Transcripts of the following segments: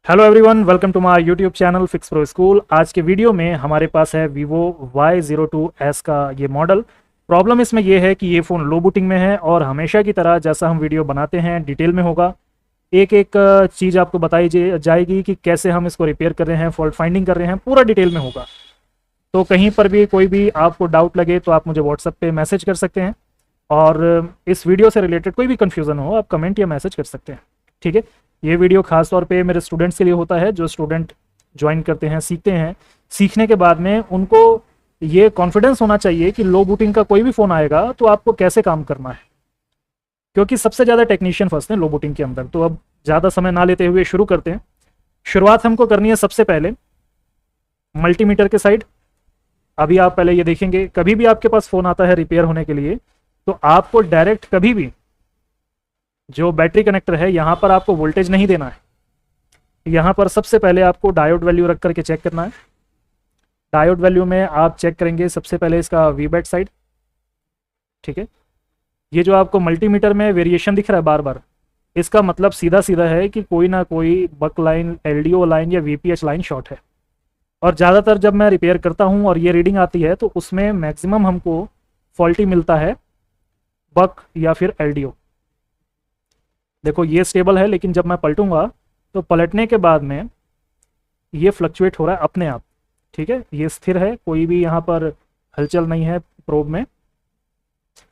Hello everyone, welcome to my YouTube channel fix pro school. आज के video में हमारे पास है वीवो Y02s का ये मॉडल। प्रॉब्लम इसमें ये है कि ये फ़ोन लो बूटिंग में है और हमेशा की तरह जैसा हम वीडियो बनाते हैं डिटेल में होगा। एक एक चीज़ आपको बताई जाएगी कि कैसे हम इसको रिपेयर कर रहे हैं, फॉल्ट फाइंडिंग कर रहे हैं, पूरा डिटेल में होगा। तो कहीं पर भी कोई भी आपको डाउट लगे तो आप मुझे व्हाट्सएप पे मैसेज कर सकते हैं और इस वीडियो से रिलेटेड कोई भी कन्फ्यूज़न हो आप कमेंट या मैसेज कर सकते हैं। ठीक है, ये वीडियो खास तौर पे मेरे स्टूडेंट्स के लिए होता है जो स्टूडेंट ज्वाइन करते हैं, सीखते हैं। सीखने के बाद में उनको ये कॉन्फिडेंस होना चाहिए कि लो बूटिंग का कोई भी फ़ोन आएगा तो आपको कैसे काम करना है, क्योंकि सबसे ज़्यादा टेक्नीशियन फंसते हैं लो बूटिंग के अंदर। तो अब ज़्यादा समय ना लेते हुए शुरू करते हैं। शुरुआत हमको करनी है सबसे पहले मल्टीमीटर के साइड। अभी आप पहले ये देखेंगे, कभी भी आपके पास फ़ोन आता है रिपेयर होने के लिए तो आपको डायरेक्ट कभी भी जो बैटरी कनेक्टर है यहाँ पर आपको वोल्टेज नहीं देना है। यहाँ पर सबसे पहले आपको डायोड वैल्यू रख करके चेक करना है। डायोड वैल्यू में आप चेक करेंगे सबसे पहले इसका वी बैट साइड। ठीक है, ये जो आपको मल्टीमीटर में वेरिएशन दिख रहा है बार बार, इसका मतलब सीधा सीधा है कि कोई ना कोई बक लाइन, एलडीओ लाइन या वीपीएच लाइन शॉर्ट है। और ज़्यादातर जब मैं रिपेयर करता हूँ और ये रीडिंग आती है तो उसमें मैक्सिमम हमको फॉल्टी मिलता है बक या फिर एलडीओ। देखो ये स्टेबल है, लेकिन जब मैं पलटूंगा तो पलटने के बाद में ये फ्लक्चुएट हो रहा है अपने आप। ठीक है, ये स्थिर है, कोई भी यहाँ पर हलचल नहीं है प्रोब में,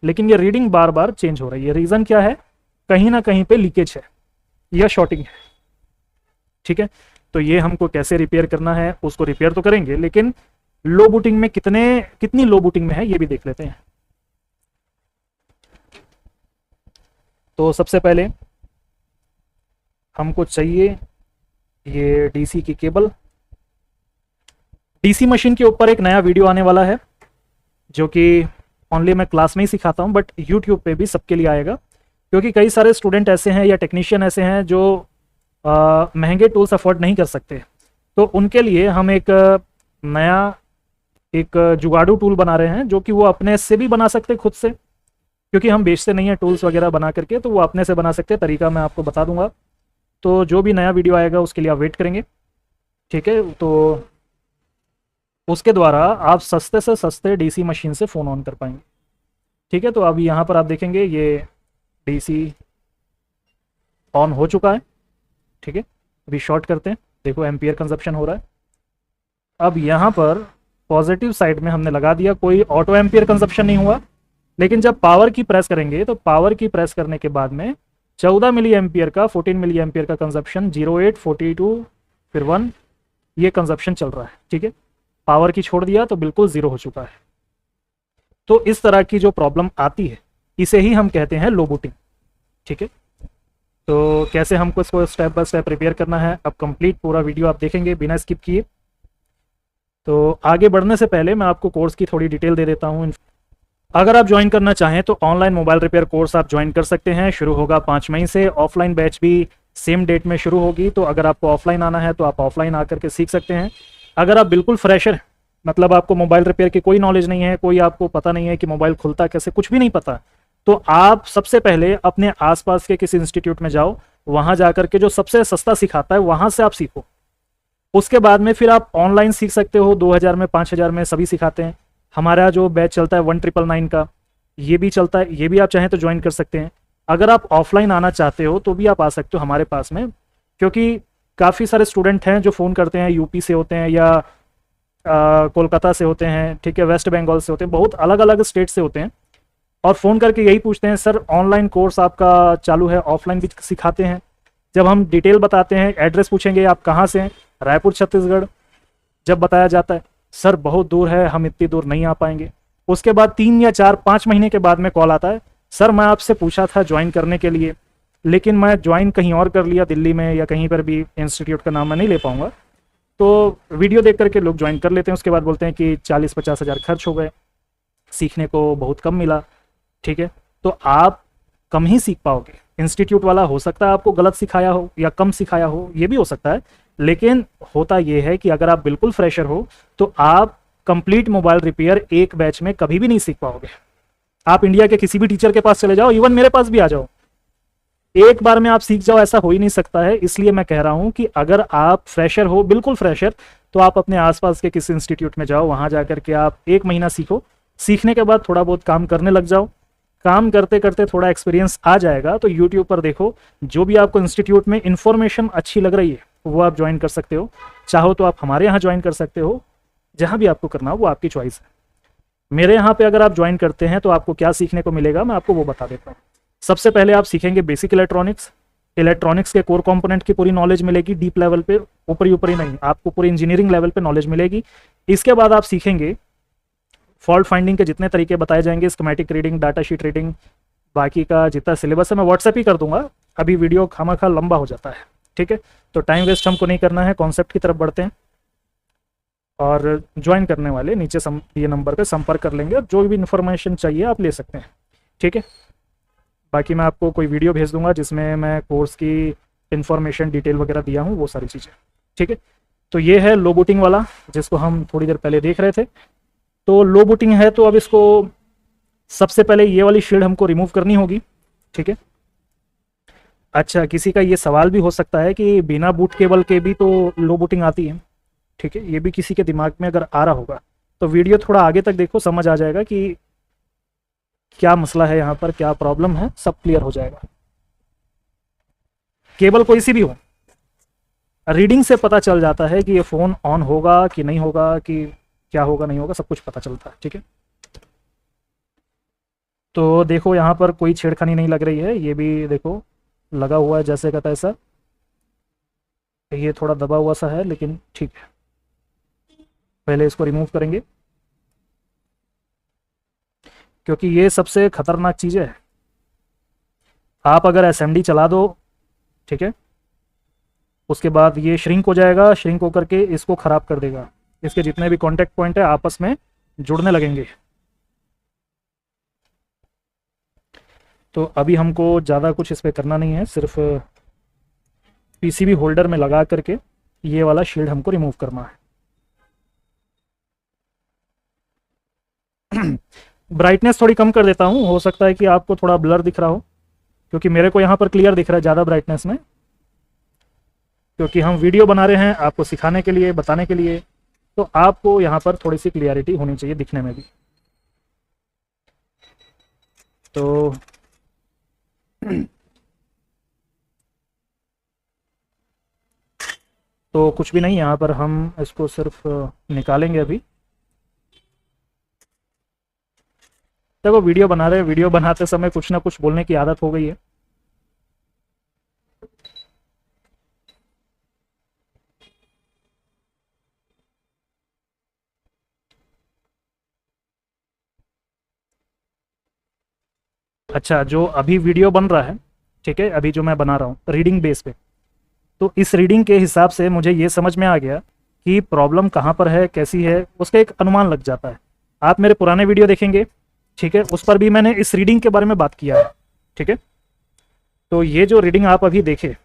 लेकिन ये रीडिंग बार बार चेंज हो रही है। रीज़न क्या है? कहीं ना कहीं पे लीकेज है या शॉर्टिंग है। ठीक है, तो ये हमको कैसे रिपेयर करना है, उसको रिपेयर तो करेंगे, लेकिन लो बूटिंग में कितनी लो बूटिंग में है ये भी देख लेते हैं। तो सबसे पहले हमको चाहिए ये डीसी की केबल। डीसी मशीन के ऊपर एक नया वीडियो आने वाला है जो कि ओनली मैं क्लास में ही सिखाता हूँ, बट यूट्यूब पे भी सबके लिए आएगा, क्योंकि कई सारे स्टूडेंट ऐसे हैं या टेक्नीशियन ऐसे हैं जो महंगे टूल्स अफोर्ड नहीं कर सकते। तो उनके लिए हम एक नया एक जुगाड़ू टूल बना रहे हैं जो कि वो अपने से भी बना सकते खुद से, क्योंकि हम बेचते नहीं हैं टूल्स वगैरह बना करके, तो वो अपने से बना सकते हैं। तरीका मैं आपको बता दूंगा। तो जो भी नया वीडियो आएगा उसके लिए आप वेट करेंगे। ठीक है, तो उसके द्वारा आप सस्ते से सस्ते डीसी मशीन से फ़ोन ऑन कर पाएंगे। ठीक है, तो अभी यहाँ पर आप देखेंगे ये डीसी ऑन हो चुका है। ठीक है, अभी शॉर्ट करते हैं, देखो एम्पियर कंजप्शन हो रहा है। अब यहाँ पर पॉजिटिव साइड में हमने लगा दिया, कोई ऑटो एम्पियर कंजप्शन नहीं हुआ, लेकिन जब पावर की प्रेस करेंगे तो पावर की प्रेस करने के बाद में 14 मिली एम्पियर का 14 मिली एम्पियर का कंजप्शन 08 42 फिर 1 ये कंजप्शन चल रहा है। ठीक है, पावर की छोड़ दिया तो बिल्कुल ज़ीरो हो चुका है। तो इस तरह की जो प्रॉब्लम आती है इसे ही हम कहते हैं लो बूटिंग। ठीक है, तो कैसे हमको इसको स्टेप बाय स्टेप रिपेयर करना है, अब कंप्लीट पूरा वीडियो आप देखेंगे बिना स्किप किए। तो आगे बढ़ने से पहले मैं आपको कोर्स की थोड़ी डिटेल दे देता हूँ। अगर आप ज्वाइन करना चाहें तो ऑनलाइन मोबाइल रिपेयर कोर्स आप ज्वाइन कर सकते हैं। शुरू होगा 5 मई से। ऑफलाइन बैच भी सेम डेट में शुरू होगी, तो अगर आपको ऑफलाइन आना है तो आप ऑफलाइन आकर के सीख सकते हैं। अगर आप बिल्कुल फ्रेशर हैं, मतलब आपको मोबाइल रिपेयर की कोई नॉलेज नहीं है, कोई आपको पता नहीं है कि मोबाइल खुलता कैसे, कुछ भी नहीं पता, तो आप सबसे पहले अपने आसपास के किसी इंस्टीट्यूट में जाओ, वहाँ जा कर के जो सबसे सस्ता सिखाता है वहाँ से आप सीखो। उसके बाद में फिर आप ऑनलाइन सीख सकते हो। 2000 में, 5000 में सभी सिखाते हैं। हमारा जो बैच चलता है 1999 का, ये भी चलता है, ये भी आप चाहें तो ज्वाइन कर सकते हैं। अगर आप ऑफलाइन आना चाहते हो तो भी आप आ सकते हो हमारे पास में, क्योंकि काफ़ी सारे स्टूडेंट हैं जो फ़ोन करते हैं, यूपी से होते हैं या कोलकाता से होते हैं, ठीक है, वेस्ट बंगाल से होते हैं, बहुत अलग अलग स्टेट से होते हैं, और फ़ोन करके यही पूछते हैं सर ऑनलाइन कोर्स आपका चालू है, ऑफलाइन भी सिखाते हैं। जब हम डिटेल बताते हैं, एड्रेस पूछेंगे आप कहाँ से हैं, रायपुर छत्तीसगढ़, जब बताया जाता है सर बहुत दूर है, हम इतनी दूर नहीं आ पाएंगे। उसके बाद 3 या 4 5 महीने के बाद में कॉल आता है, सर मैं आपसे पूछा था ज्वाइन करने के लिए, लेकिन मैं ज्वाइन कहीं और कर लिया, दिल्ली में या कहीं पर भी, इंस्टीट्यूट का नाम मैं नहीं ले पाऊंगा। तो वीडियो देख करके लोग ज्वाइन कर लेते हैं, उसके बाद बोलते हैं कि 40-50 हज़ार खर्च हो गए, सीखने को बहुत कम मिला। ठीक है, तो आप कम ही सीख पाओगे। इंस्टीट्यूट वाला हो सकता है आपको गलत सिखाया हो या कम सिखाया हो, ये भी हो सकता है, लेकिन होता यह है कि अगर आप बिल्कुल फ्रेशर हो तो आप कंप्लीट मोबाइल रिपेयर एक बैच में कभी भी नहीं सीख पाओगे। आप इंडिया के किसी भी टीचर के पास चले जाओ, इवन मेरे पास भी आ जाओ, एक बार में आप सीख जाओ ऐसा हो ही नहीं सकता है। इसलिए मैं कह रहा हूं कि अगर आप फ्रेशर हो, बिल्कुल फ्रेशर, तो आप अपने आसपास के किसी इंस्टीट्यूट में जाओ, वहां जाकर के आप 1 महीना सीखो। सीखने के बाद थोड़ा बहुत काम करने लग जाओ। काम करते करते थोड़ा एक्सपीरियंस आ जाएगा तो यूट्यूब पर देखो, जो भी आपको इंस्टीट्यूट में इंफॉर्मेशन अच्छी लग रही है वो आप ज्वाइन कर सकते हो। चाहो तो आप हमारे यहाँ ज्वाइन कर सकते हो, जहाँ भी आपको करना हो वो आपकी चॉइस है। मेरे यहाँ पे अगर आप ज्वाइन करते हैं तो आपको क्या सीखने को मिलेगा मैं आपको वो बता देता हूँ। सबसे पहले आप सीखेंगे बेसिक इलेक्ट्रॉनिक्स। इलेक्ट्रॉनिक्स के कोर कंपोनेंट की पूरी नॉलेज मिलेगी डीप लेवल पे, ऊपरी ऊपरी नहीं, आपको पूरी इंजीनियरिंग लेवल पे नॉलेज मिलेगी। इसके बाद आप सीखेंगे फॉल्ट फाइंडिंग के जितने तरीके बताए जाएंगे, schematic reading, data sheet reading, बाकी का जितना सिलेबस है मैं व्हाट्सएप ही कर दूंगा, अभी वीडियो खामखा लंबा हो जाता है। ठीक है, तो टाइम वेस्ट हमको नहीं करना है, कॉन्सेप्ट की तरफ बढ़ते हैं। और ज्वाइन करने वाले नीचे ये नंबर पे संपर्क कर लेंगे, जो भी इन्फॉर्मेशन चाहिए आप ले सकते हैं। ठीक है, बाकी मैं आपको कोई वीडियो भेज दूंगा जिसमें मैं कोर्स की इन्फॉर्मेशन डिटेल वगैरह दिया हूँ, वो सारी चीज़ें। ठीक है, तो ये है लो बूटिंग वाला जिसको हम थोड़ी देर पहले देख रहे थे। तो लो बूटिंग है तो अब इसको सबसे पहले ये वाली शील्ड हमको रिमूव करनी होगी। ठीक है, अच्छा किसी का ये सवाल भी हो सकता है कि बिना बूट केबल के भी तो लो बूटिंग आती है। ठीक है, ये भी किसी के दिमाग में अगर आ रहा होगा तो वीडियो थोड़ा आगे तक देखो, समझ आ जाएगा कि क्या मसला है यहाँ पर, क्या प्रॉब्लम है, सब क्लियर हो जाएगा। केबल कोई सी भी हो, रीडिंग से पता चल जाता है कि ये फ़ोन ऑन होगा कि नहीं होगा, कि क्या होगा नहीं होगा, सब कुछ पता चलता है। ठीक है, तो देखो यहाँ पर कोई छेड़खानी नहीं लग रही है, ये भी देखो लगा हुआ है जैसे का तैसा। ये थोड़ा दबा हुआ सा है लेकिन ठीक है, पहले इसको रिमूव करेंगे क्योंकि ये सबसे खतरनाक चीज़ है। आप अगर एसएमडी चला दो, ठीक है, उसके बाद ये श्रिंक हो जाएगा, श्रिंक होकर के इसको ख़राब कर देगा। इसके जितने भी कांटेक्ट पॉइंट है आपस में जुड़ने लगेंगे। तो अभी हमको ज़्यादा कुछ इस पर करना नहीं है, सिर्फ पीसीबी होल्डर में लगा करके ये वाला शील्ड हमको रिमूव करना है। ब्राइटनेस थोड़ी कम कर देता हूँ, हो सकता है कि आपको थोड़ा ब्लर दिख रहा हो, क्योंकि मेरे को यहाँ पर क्लियर दिख रहा है ज़्यादा ब्राइटनेस में, क्योंकि हम वीडियो बना रहे हैं आपको सिखाने के लिए, बताने के लिए, तो आपको यहाँ पर थोड़ी सी क्लियरिटी होनी चाहिए दिखने में भी। तो तो कुछ भी नहीं, यहाँ पर हम इसको सिर्फ निकालेंगे अभी। देखो वीडियो बना रहे हैं, वीडियो बनाते समय कुछ ना कुछ बोलने की आदत हो गई है। अच्छा, जो अभी वीडियो बन रहा है, ठीक है, अभी जो मैं बना रहा हूँ रीडिंग बेस पे, तो इस रीडिंग के हिसाब से मुझे ये समझ में आ गया कि प्रॉब्लम कहाँ पर है, कैसी है, उसका एक अनुमान लग जाता है। आप मेरे पुराने वीडियो देखेंगे, ठीक है, उस पर भी मैंने इस रीडिंग के बारे में बात किया है। ठीक है, तो ये जो रीडिंग आप अभी देखे,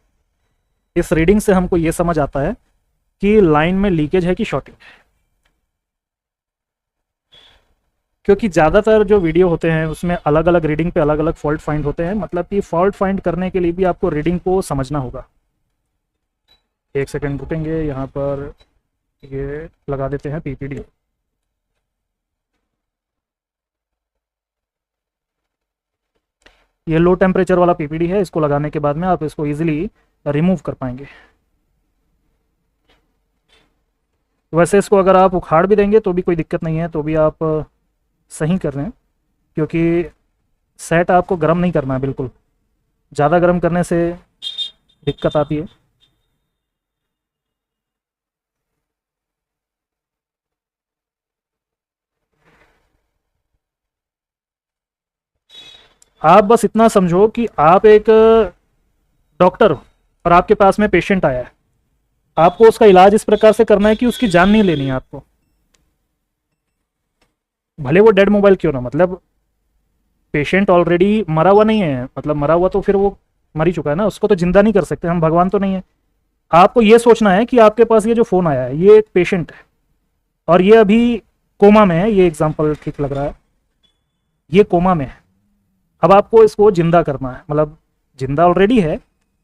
इस रीडिंग से हमको ये समझ आता है कि लाइन में लीकेज है कि शॉर्टिंग है। क्योंकि ज़्यादातर जो वीडियो होते हैं उसमें अलग अलग रीडिंग पे अलग अलग फॉल्ट फाइंड होते हैं, मतलब कि फॉल्ट फाइंड करने के लिए भी आपको रीडिंग को समझना होगा। एक सेकंड रुकेंगे, यहाँ पर ये लगा देते हैं पीपीडी। ये लो टेम्परेचर वाला पीपीडी है, इसको लगाने के बाद में आप इसको इजीली रिमूव कर पाएंगे। वैसे इसको अगर आप उखाड़ भी देंगे तो भी कोई दिक्कत नहीं है, तो भी आप सही कर रहे हैं, क्योंकि सेट आपको गर्म नहीं करना है बिल्कुल, ज़्यादा गर्म करने से दिक्कत आती है। आप बस इतना समझो कि आप एक डॉक्टर हो और आपके पास में पेशेंट आया है, आपको उसका इलाज इस प्रकार से करना है कि उसकी जान नहीं लेनी है आपको, भले वो डेड मोबाइल क्यों ना, मतलब पेशेंट ऑलरेडी मरा हुआ नहीं है, मतलब मरा हुआ तो फिर वो मर ही चुका है ना, उसको तो जिंदा नहीं कर सकते हम, भगवान तो नहीं है। आपको ये सोचना है कि आपके पास ये जो फ़ोन आया है ये एक पेशेंट है और ये अभी कोमा में है, ये एग्जाम्पल ठीक लग रहा है, ये कोमा में है। अब आपको इसको जिंदा करना है, मतलब जिंदा ऑलरेडी है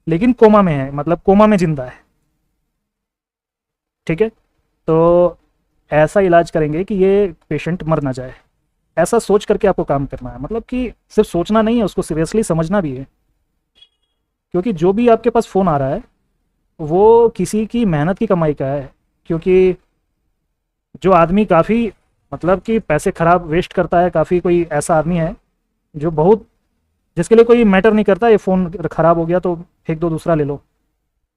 लेकिन कोमा में है, मतलब कोमा में जिंदा है। ठीक है, तो ऐसा इलाज करेंगे कि ये पेशेंट मर ना जाए। ऐसा सोच करके आपको काम करना है, मतलब कि सिर्फ सोचना नहीं है, उसको सीरियसली समझना भी है। क्योंकि जो भी आपके पास फ़ोन आ रहा है वो किसी की मेहनत की कमाई का है। क्योंकि जो आदमी काफ़ी मतलब कि पैसे खराब वेस्ट करता है, काफ़ी कोई ऐसा आदमी है जो बहुत, जिसके लिए कोई मैटर नहीं करता, ये फ़ोन ख़राब हो गया तो फेंक दो, दूसरा ले लो।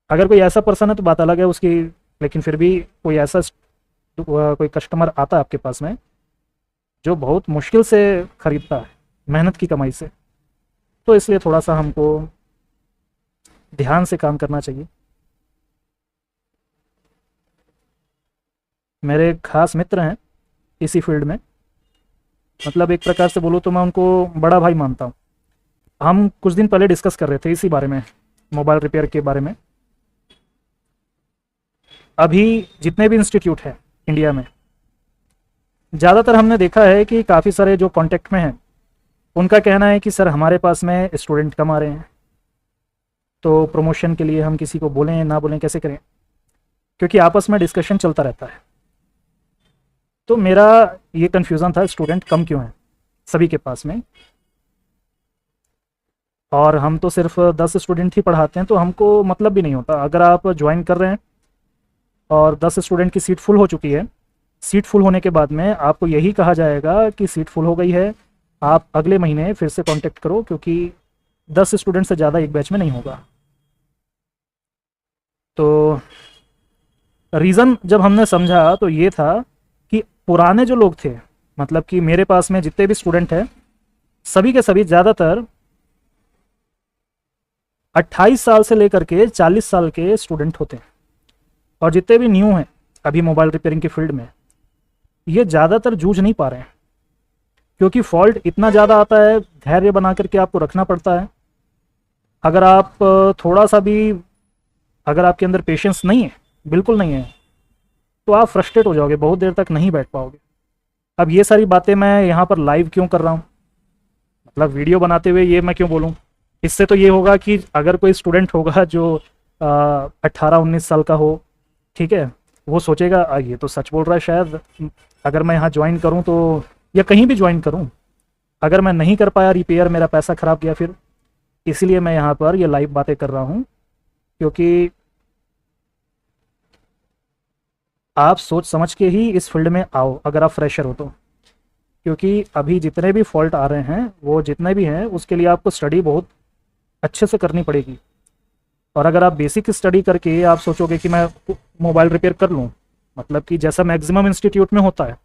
अगर कोई ऐसा पर्सन है तो बात अलग है उसकी, लेकिन फिर भी कोई ऐसा कोई कस्टमर आता है आपके पास में जो बहुत मुश्किल से ख़रीदता है मेहनत की कमाई से, तो इसलिए थोड़ा सा हमको ध्यान से काम करना चाहिए। मेरे खास मित्र हैं इसी फील्ड में, मतलब एक प्रकार से बोलूँ तो मैं उनको बड़ा भाई मानता हूँ। हम कुछ दिन पहले डिस्कस कर रहे थे इसी बारे में, मोबाइल रिपेयर के बारे में। अभी जितने भी इंस्टीट्यूट हैं इंडिया में, ज़्यादातर हमने देखा है कि काफ़ी सारे जो कांटेक्ट में हैं उनका कहना है कि सर हमारे पास में स्टूडेंट कम आ रहे हैं, तो प्रमोशन के लिए हम किसी को बोलें ना बोलें, कैसे करें, क्योंकि आपस में डिस्कशन चलता रहता है। तो मेरा ये कन्फ्यूज़न था, स्टूडेंट कम क्यों हैं सभी के पास में, और हम तो सिर्फ 10 स्टूडेंट ही पढ़ाते हैं, तो हमको मतलब भी नहीं होता। अगर आप ज्वाइन कर रहे हैं और 10 स्टूडेंट की सीट फुल हो चुकी है, सीट फुल होने के बाद में आपको यही कहा जाएगा कि सीट फुल हो गई है, आप अगले महीने फिर से कांटेक्ट करो, क्योंकि 10 स्टूडेंट से ज़्यादा एक बैच में नहीं होगा। तो रीज़न जब हमने समझा तो ये था कि पुराने जो लोग थे, मतलब कि मेरे पास में जितने भी स्टूडेंट हैं सभी के सभी ज़्यादातर 28 साल से लेकर के 40 साल के स्टूडेंट होते हैं। और जितने भी न्यू हैं अभी मोबाइल रिपेयरिंग की फील्ड में, ये ज़्यादातर जूझ नहीं पा रहे हैं, क्योंकि फॉल्ट इतना ज़्यादा आता है, धैर्य बना करके आपको रखना पड़ता है। अगर आप थोड़ा सा भी, अगर आपके अंदर पेशेंस नहीं है, बिल्कुल नहीं है, तो आप फ्रस्ट्रेट हो जाओगे, बहुत देर तक नहीं बैठ पाओगे। अब ये सारी बातें मैं यहाँ पर लाइव क्यों कर रहा हूँ, मतलब वीडियो बनाते हुए ये मैं क्यों बोलूँ, इससे तो ये होगा कि अगर कोई स्टूडेंट होगा जो 18-19 साल का हो, ठीक है, वो सोचेगा ये तो सच बोल रहा है शायद, अगर मैं यहाँ ज्वाइन करूँ तो, या कहीं भी ज्वाइन करूँ, अगर मैं नहीं कर पाया रिपेयर, मेरा पैसा ख़राब गया फिर। इसीलिए मैं यहाँ पर ये लाइव बातें कर रहा हूँ, क्योंकि आप सोच समझ के ही इस फील्ड में आओ अगर आप फ्रेशर हो तो। क्योंकि अभी जितने भी फॉल्ट आ रहे हैं, वो जितने भी हैं, उसके लिए आपको स्टडी बहुत अच्छे से करनी पड़ेगी। और अगर आप बेसिक स्टडी करके आप सोचोगे कि मैं मोबाइल रिपेयर कर लूँ, मतलब कि जैसा मैक्सिमम इंस्टीट्यूट में होता है,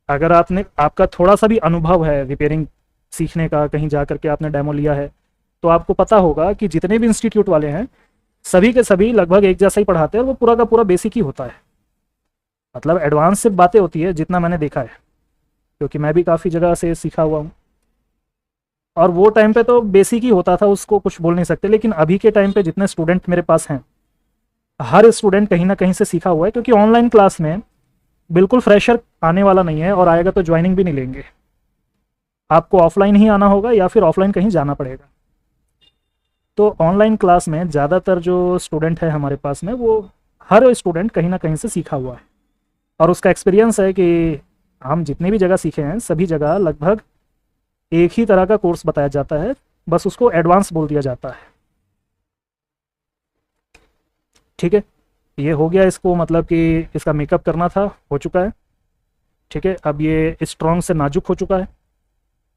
अगर आपने, आपका थोड़ा सा भी अनुभव है रिपेयरिंग सीखने का, कहीं जा करके आपने डेमो लिया है, तो आपको पता होगा कि जितने भी इंस्टीट्यूट वाले हैं सभी के सभी लगभग एक जैसा ही पढ़ाते हैं, और वो पूरा का पूरा बेसिक ही होता है। मतलब एडवांस से बातें होती है जितना मैंने देखा है, क्योंकि मैं भी काफ़ी जगह से सीखा हुआ हूँ। और वो टाइम पे तो बेसिक ही होता था, उसको कुछ बोल नहीं सकते। लेकिन अभी के टाइम पे जितने स्टूडेंट मेरे पास हैं, हर स्टूडेंट कहीं ना कहीं से सीखा हुआ है, क्योंकि ऑनलाइन क्लास में बिल्कुल फ्रेशर आने वाला नहीं है, और आएगा तो ज्वाइनिंग भी नहीं लेंगे। आपको ऑफलाइन ही आना होगा या फिर ऑफलाइन कहीं जाना पड़ेगा। तो ऑनलाइन क्लास में ज़्यादातर जो स्टूडेंट है हमारे पास में, वो हर स्टूडेंट कहीं ना कहीं से सीखा हुआ है, और उसका एक्सपीरियंस है कि हम जितनी भी जगह सीखे हैं सभी जगह लगभग एक ही तरह का कोर्स बताया जाता है, बस उसको एडवांस बोल दिया जाता है। ठीक है, ये हो गया, इसको मतलब कि इसका मेकअप करना था, हो चुका है। ठीक है, अब ये स्ट्रॉन्ग से नाजुक हो चुका है।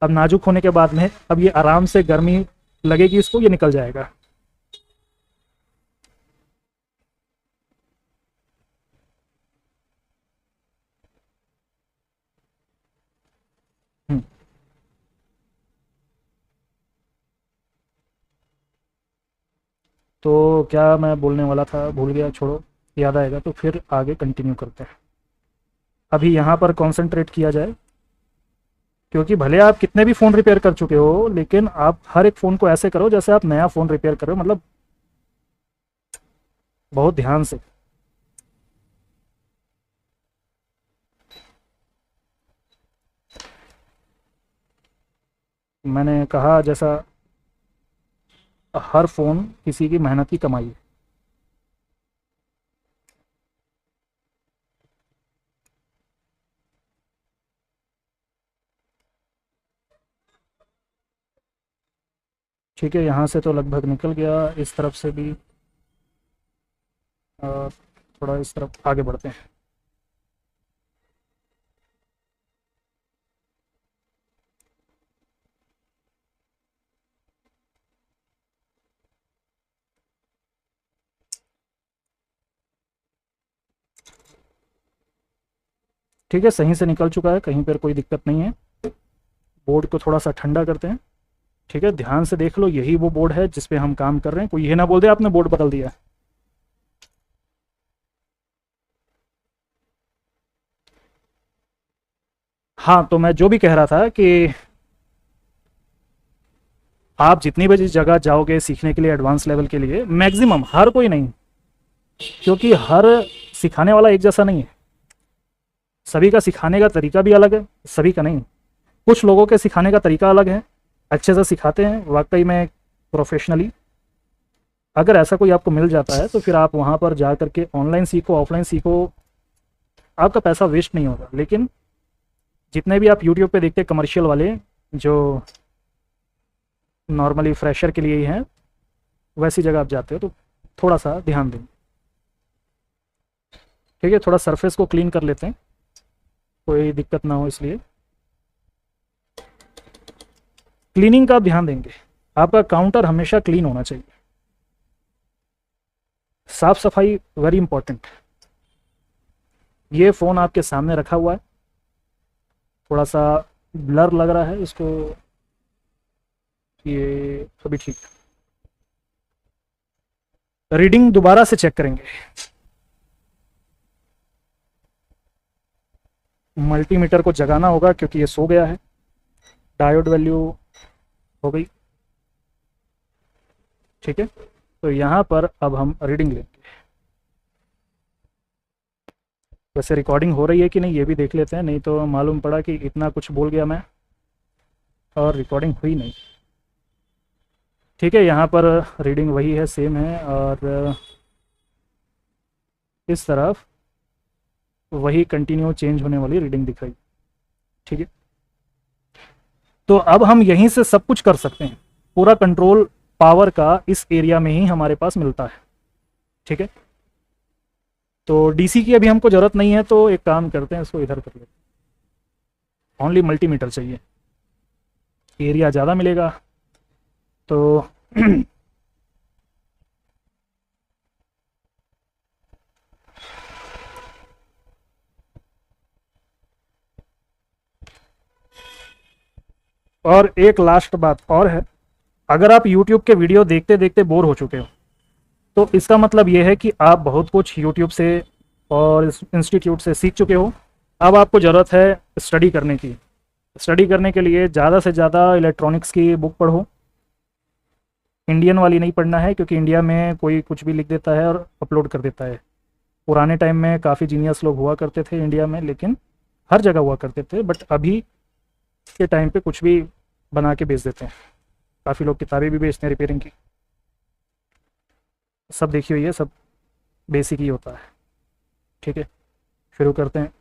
अब नाजुक होने के बाद में अब ये आराम से गर्मी लगेगी इसको, ये निकल जाएगा। हम्म, तो क्या मैं बोलने वाला था, भूल गया, छोड़ो, याद आएगा तो फिर आगे कंटिन्यू करते हैं। अभी यहाँ पर कंसंट्रेट किया जाए, क्योंकि भले आप कितने भी फ़ोन रिपेयर कर चुके हो, लेकिन आप हर एक फ़ोन को ऐसे करो जैसे आप नया फ़ोन रिपेयर कर रहे हो, मतलब बहुत ध्यान से। मैंने कहा जैसा, हर फ़ोन किसी की मेहनत की कमाई है। ठीक है, यहाँ से तो लगभग निकल गया, इस तरफ से भी थोड़ा इस तरफ आगे बढ़ते हैं। ठीक है, सही से निकल चुका है, कहीं पर कोई दिक्कत नहीं है। बोर्ड को थोड़ा सा ठंडा करते हैं। ठीक है, ध्यान से देख लो, यही वो बोर्ड है जिस पे हम काम कर रहे हैं, कोई ये ना बोल दे आपने बोर्ड बदल दिया। हाँ, तो मैं जो भी कह रहा था कि आप जितनी भी जगह जाओगे सीखने के लिए, एडवांस लेवल के लिए, मैक्सिमम, हर कोई नहीं, क्योंकि हर सिखाने वाला एक जैसा नहीं है, सभी का सिखाने का तरीका भी अलग है, सभी का नहीं। कुछ लोगों के सिखाने का तरीका अलग है, अच्छे से सिखाते हैं वाकई में, प्रोफेशनली। अगर ऐसा कोई आपको मिल जाता है तो फिर आप वहाँ पर जा करके ऑनलाइन सीखो, ऑफलाइन सीखो, आपका पैसा वेस्ट नहीं होगा। लेकिन जितने भी आप यूट्यूब पे देखते हैं कमर्शियल वाले, जो नॉर्मली फ्रेशर के लिए ही हैं, वैसी जगह आप जाते हो तो थोड़ा सा ध्यान दें। ठीक है, थोड़ा सरफेस को क्लीन कर लेते हैं, कोई दिक्कत ना हो इसलिए। क्लीनिंग का आप ध्यान देंगे, आपका काउंटर हमेशा क्लीन होना चाहिए, साफ सफाई वेरी इंपॉर्टेंट। ये फ़ोन आपके सामने रखा हुआ है, थोड़ा सा ब्लर लग रहा है इसको, ये अभी ठीक है। रीडिंग दोबारा से चेक करेंगे, मल्टीमीटर को जगाना होगा क्योंकि ये सो गया है। डायोड वैल्यू हो गई। ठीक है, तो यहाँ पर अब हम रीडिंग लेंगे। वैसे रिकॉर्डिंग हो रही है कि नहीं ये भी देख लेते हैं, नहीं तो मालूम पड़ा कि इतना कुछ बोल गया मैं और रिकॉर्डिंग हुई नहीं। ठीक है, यहाँ पर रीडिंग वही है, सेम है, और इस तरफ वही कंटिन्यू चेंज होने वाली रीडिंग दिख रही। ठीक है, तो अब हम यहीं से सब कुछ कर सकते हैं, पूरा कंट्रोल पावर का इस एरिया में ही हमारे पास मिलता है। ठीक है, तो डीसी की अभी हमको ज़रूरत नहीं है, तो एक काम करते हैं, इसको इधर कर लेते हैं, ओनली मल्टीमीटर चाहिए, एरिया ज़्यादा मिलेगा। तो और एक लास्ट बात और है, अगर आप YouTube के वीडियो देखते देखते बोर हो चुके हो तो इसका मतलब ये है कि आप बहुत कुछ YouTube से और इस इंस्टीट्यूट से सीख चुके हो। अब आपको ज़रूरत है स्टडी करने की। स्टडी करने के लिए ज़्यादा से ज़्यादा इलेक्ट्रॉनिक्स की बुक पढ़ो, इंडियन वाली नहीं पढ़ना है, क्योंकि इंडिया में कोई कुछ भी लिख देता है और अपलोड कर देता है। पुराने टाइम में काफ़ी जीनियस लोग हुआ करते थे इंडिया में, लेकिन हर जगह हुआ करते थे, बट अभी के टाइम पे कुछ भी बना के बेच देते हैं। काफ़ी लोग किताबें भी बेचते हैं रिपेयरिंग की, सब देखी हुई है, सब बेसिक ही होता है। ठीक है, शुरू करते हैं।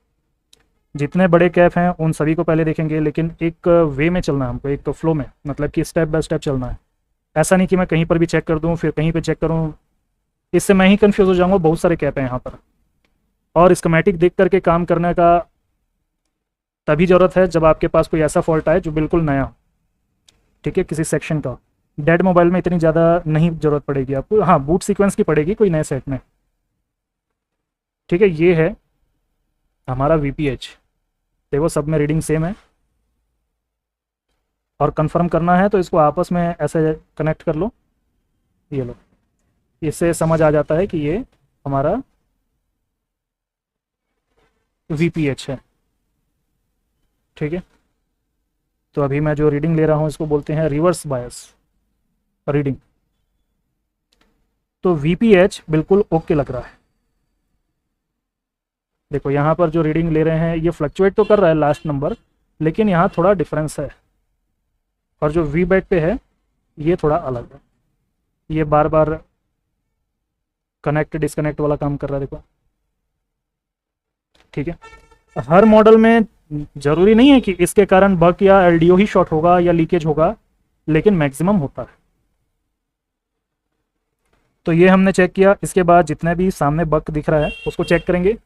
जितने बड़े कैप हैं उन सभी को पहले देखेंगे, लेकिन एक वे में चलना है हमको, एक फ्लो में, मतलब कि स्टेप बाय स्टेप चलना है। ऐसा नहीं कि मैं कहीं पर भी चेक कर दूं फिर कहीं पे चेक करूं, इससे मैं ही कंफ्यूज हो जाऊंगा। बहुत सारे कैप हैं यहाँ पर, और स्कीमेटिक देख करके काम करने का तभी ज़रूरत है जब आपके पास कोई ऐसा फॉल्ट आए जो बिल्कुल नया हो। ठीक है, किसी सेक्शन का। डेड मोबाइल में इतनी ज़्यादा नहीं ज़रूरत पड़ेगी आपको, हाँ बूट सीक्वेंस की पड़ेगी कोई नए सेट में। ठीक है, ये है हमारा VPH। देखो सब में रीडिंग सेम है, और कंफर्म करना है तो इसको आपस में ऐसे कनेक्ट कर लो, ये लो, इससे समझ आ जाता है कि ये हमारा VPH है। ठीक है, तो अभी मैं जो रीडिंग ले रहा हूँ इसको बोलते हैं रिवर्स बायस रीडिंग। तो VPH बिल्कुल ओके लग रहा है। देखो यहाँ पर जो रीडिंग ले रहे हैं ये फ्लक्चुएट तो कर रहा है लास्ट नंबर, लेकिन यहाँ थोड़ा डिफरेंस है, और जो V बैट पे है ये थोड़ा अलग है। ये बार बार कनेक्ट डिस्कनेक्ट वाला काम कर रहा है, देखो। ठीक है, हर मॉडल में ज़रूरी नहीं है कि इसके कारण बग या एलडीओ ही शॉर्ट होगा या लीकेज होगा, लेकिन मैक्सिमम होता है। तो ये हमने चेक किया। इसके बाद जितने भी सामने बग दिख रहा है उसको चेक करेंगे।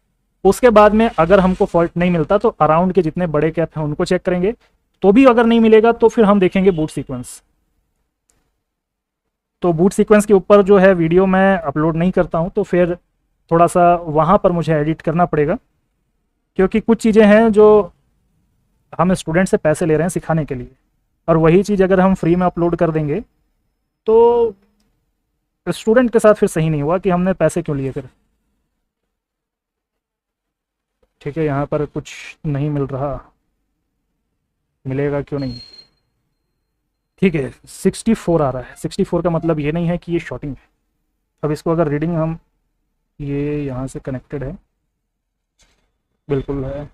उसके बाद में अगर हमको फॉल्ट नहीं मिलता तो अराउंड के जितने बड़े कैप हैं उनको चेक करेंगे। तो भी अगर नहीं मिलेगा तो फिर हम देखेंगे बूट सीक्वेंस। तो बूट सीक्वेंस के ऊपर जो है वीडियो मैं अपलोड नहीं करता हूँ, तो फिर थोड़ा सा वहाँ पर मुझे एडिट करना पड़ेगा, क्योंकि कुछ चीज़ें हैं जो हम स्टूडेंट से पैसे ले रहे हैं सिखाने के लिए, और वही चीज़ अगर हम फ्री में अपलोड कर देंगे तो स्टूडेंट के साथ फिर सही नहीं हुआ कि हमने पैसे क्यों लिए फिर। ठीक है, यहाँ पर कुछ नहीं मिल रहा, मिलेगा क्यों नहीं। ठीक है, 64 आ रहा है। 64 का मतलब ये नहीं है कि ये शॉर्टिंग है। अब इसको अगर रीडिंग हम, ये यहाँ से कनेक्टेड है, बिल्कुल है,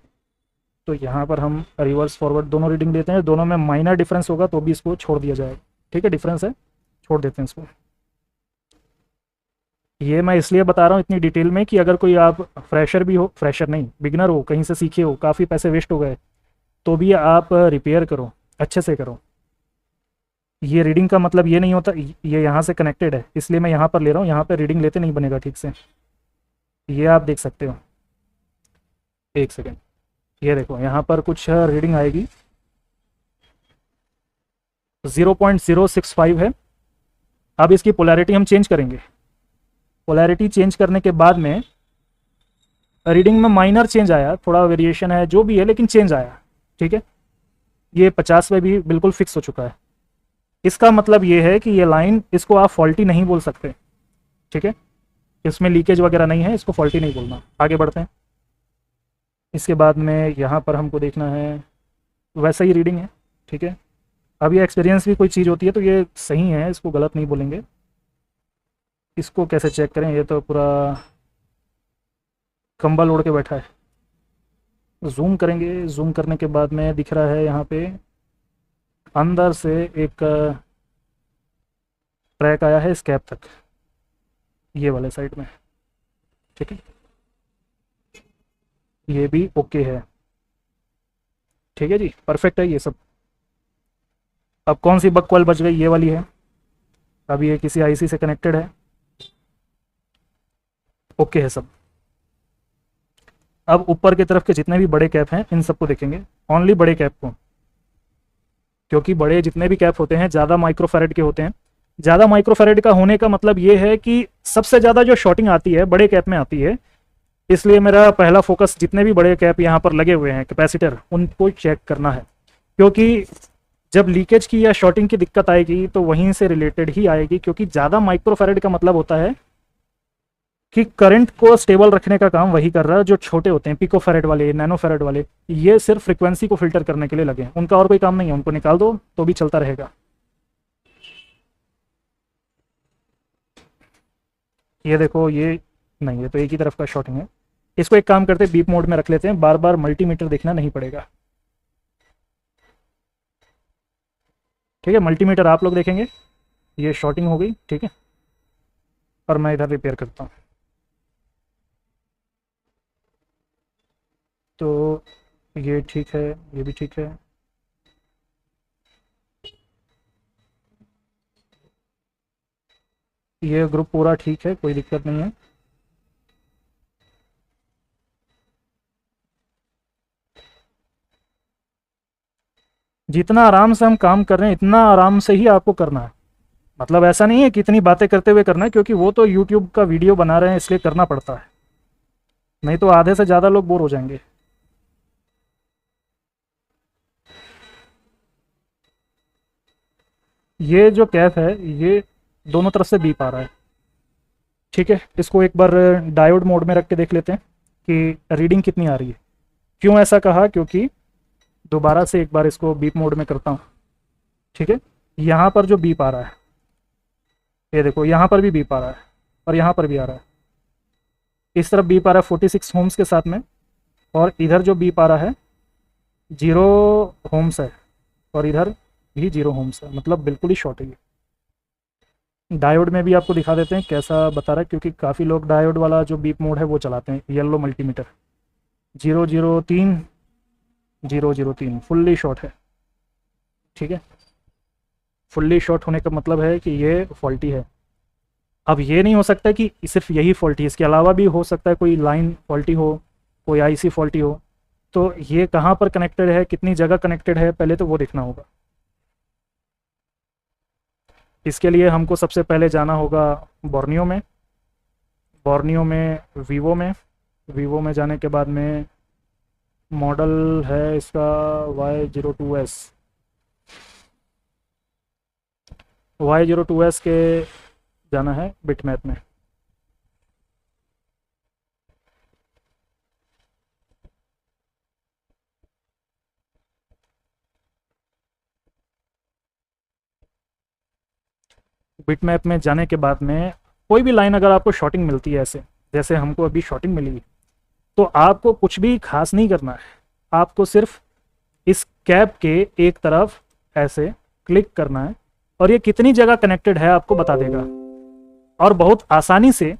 तो यहाँ पर हम रिवर्स फॉरवर्ड दोनों रीडिंग देते हैं। दोनों में माइनर डिफरेंस होगा तो भी इसको छोड़ दिया जाएगा। ठीक है, डिफरेंस है, छोड़ देते हैं इसको। ये मैं इसलिए बता रहा हूँ इतनी डिटेल में कि अगर कोई आप फ्रेशर भी हो, फ्रेशर नहीं बिगनर हो, कहीं से सीखे हो, काफ़ी पैसे वेस्ट हो गए, तो भी आप रिपेयर करो, अच्छे से करो। ये रीडिंग का मतलब ये नहीं होता, ये यहाँ से कनेक्टेड है इसलिए मैं यहाँ पर ले रहा हूँ, यहाँ पर रीडिंग लेते नहीं बनेगा ठीक से। ये आप देख सकते हो, एक सेकेंड, ये देखो यहाँ पर कुछ रीडिंग आएगी, 0.065 है। अब इसकी पोलैरिटी हम चेंज करेंगे। पोलैरिटी चेंज करने के बाद में रीडिंग में माइनर चेंज आया, थोड़ा वेरिएशन है जो भी है, लेकिन चेंज आया। ठीक है, ये 50 पे भी बिल्कुल फिक्स हो चुका है। इसका मतलब ये है कि ये लाइन, इसको आप फॉल्टी नहीं बोल सकते। ठीक है, इसमें लीकेज वगैरह नहीं है, इसको फॉल्टी नहीं बोलना। आगे बढ़ते हैं। इसके बाद में यहाँ पर हमको देखना है, वैसा ही रीडिंग है। ठीक है, अब ये एक्सपीरियंस भी कोई चीज़ होती है तो ये सही है, इसको गलत नहीं बोलेंगे। इसको कैसे चेक करें, ये तो पूरा कंबल ओढ़ के बैठा है। जूम करेंगे, जूम करने के बाद में दिख रहा है यहाँ पे अंदर से एक ट्रैक आया है स्कैप तक, ये वाले साइड में। ठीक है, ये भी ओके है। ठीक है जी, परफेक्ट है ये सब। अब कौन सी बग कॉल बच गई, ये वाली है। अब ये किसी आईसी से कनेक्टेड है, ओके है सब। अब ऊपर की तरफ के जितने भी बड़े कैप हैं इन सबको देखेंगे, ओनली बड़े कैप को, क्योंकि बड़े जितने भी कैप होते हैं ज़्यादा माइक्रोफैरेड के होते हैं। ज़्यादा माइक्रोफैरेड का होने का मतलब ये है कि सबसे ज़्यादा जो शॉर्टिंग आती है बड़े कैप में आती है। इसलिए मेरा पहला फोकस जितने भी बड़े कैप यहाँ पर लगे हुए हैं कैपेसिटर, उनको चेक करना है, क्योंकि जब लीकेज की या शॉर्टिंग की दिक्कत आएगी तो वहीं से रिलेटेड ही आएगी। क्योंकि ज़्यादा माइक्रोफैरेड का मतलब होता है कि करंट को स्टेबल रखने का काम वही कर रहा है जो छोटे होते हैं, पिकोफैरेड वाले, नैनोफैरेड वाले। ये सिर्फ फ्रीक्वेंसी को फिल्टर करने के लिए लगे हैं, उनका और कोई काम नहीं है। उनको निकाल दो तो भी चलता रहेगा। ये देखो, ये नहीं, ये तो एक ही तरफ का शॉर्टिंग है। इसको एक काम करते हैं, बीप मोड में रख लेते हैं, बार बार मल्टीमीटर देखना नहीं पड़ेगा। ठीक है, मल्टीमीटर आप लोग देखेंगे। ये शॉर्टिंग हो गई, ठीक है, और मैं इधर रिपेयर करता हूँ। तो ये ठीक है, ये भी ठीक है। ये ग्रुप पूरा ठीक है, कोई दिक्कत नहीं है। जितना आराम से हम काम कर रहे हैं इतना आराम से ही आपको करना है। मतलब ऐसा नहीं है कि इतनी बातें करते हुए करना है, क्योंकि वो तो यूट्यूब का वीडियो बना रहे हैं इसलिए करना पड़ता है, नहीं तो आधे से ज़्यादा लोग बोर हो जाएंगे। ये जो कैप है ये दोनों तरफ से बीप आ रहा है। ठीक है, इसको एक बार डायोड मोड में रख के देख लेते हैं कि रीडिंग कितनी आ रही है। क्यों ऐसा कहा, क्योंकि दोबारा से एक बार इसको बीप मोड में करता हूँ। ठीक है, यहाँ पर जो बीप आ रहा है, ये देखो यहाँ पर भी बीप आ रहा है और यहाँ पर भी आ रहा है। इस तरफ बीप आ रहा है 46 होम्स के साथ में, और इधर जो बीप आ रहा है 0 होम्स है, और इधर भी 0 होम्स है, मतलब बिल्कुल ही शॉर्ट है ये। डायोड में भी आपको दिखा देते हैं कैसा बता रहा है, क्योंकि काफ़ी लोग डायोड वाला जो बीप मोड है वो चलाते हैं। येलो मल्टीमीटर 003 फुल्ली शॉर्ट है, ठीक है। फुल्ली शॉर्ट होने का मतलब है कि ये फॉल्टी है। अब ये नहीं हो सकता कि सिर्फ यही फॉल्टी है, इसके अलावा भी हो सकता है कोई लाइन फॉल्टी हो, कोई आईसी फॉल्टी हो। तो ये कहाँ पर कनेक्टेड है, कितनी जगह कनेक्टेड है, पहले तो वो देखना होगा। इसके लिए हमको सबसे पहले जाना होगा बोर्नियो में। बोर्नियो में वीवो में जाने के बाद में मॉडल है इसका Y02S। Y02S के जाना है बिटमैप में। बिटमैप में जाने के बाद में कोई भी लाइन अगर आपको शॉर्टिंग मिलती है, ऐसे जैसे हमको अभी शॉर्टिंग मिली, तो आपको कुछ भी खास नहीं करना है। आपको सिर्फ इस कैप के एक तरफ ऐसे क्लिक करना है और ये कितनी जगह कनेक्टेड है आपको बता देगा। और बहुत आसानी से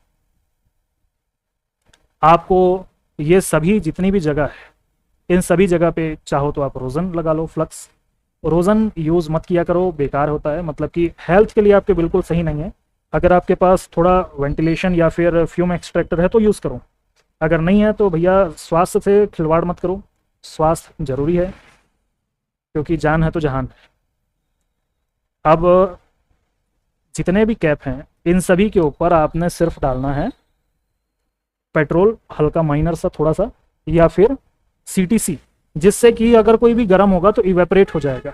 आपको ये सभी जितनी भी जगह है, इन सभी जगह पे चाहो तो आप रोज़न लगा लो, फ्लक्स। रोज़न यूज़ मत किया करो, बेकार होता है, मतलब कि हेल्थ के लिए आपके बिल्कुल सही नहीं है। अगर आपके पास थोड़ा वेंटिलेशन या फिर फ्यूम एक्सट्रैक्टर है तो यूज़ करो, अगर नहीं है तो भैया स्वास्थ्य से खिलवाड़ मत करो। स्वास्थ्य ज़रूरी है, क्योंकि जान है तो जहान है। अब जितने भी कैप हैं इन सभी के ऊपर आपने सिर्फ डालना है पेट्रोल, हल्का माइनर सा थोड़ा सा, या फिर CTC, जिससे कि अगर कोई भी गर्म होगा तो इवेपरेट हो जाएगा।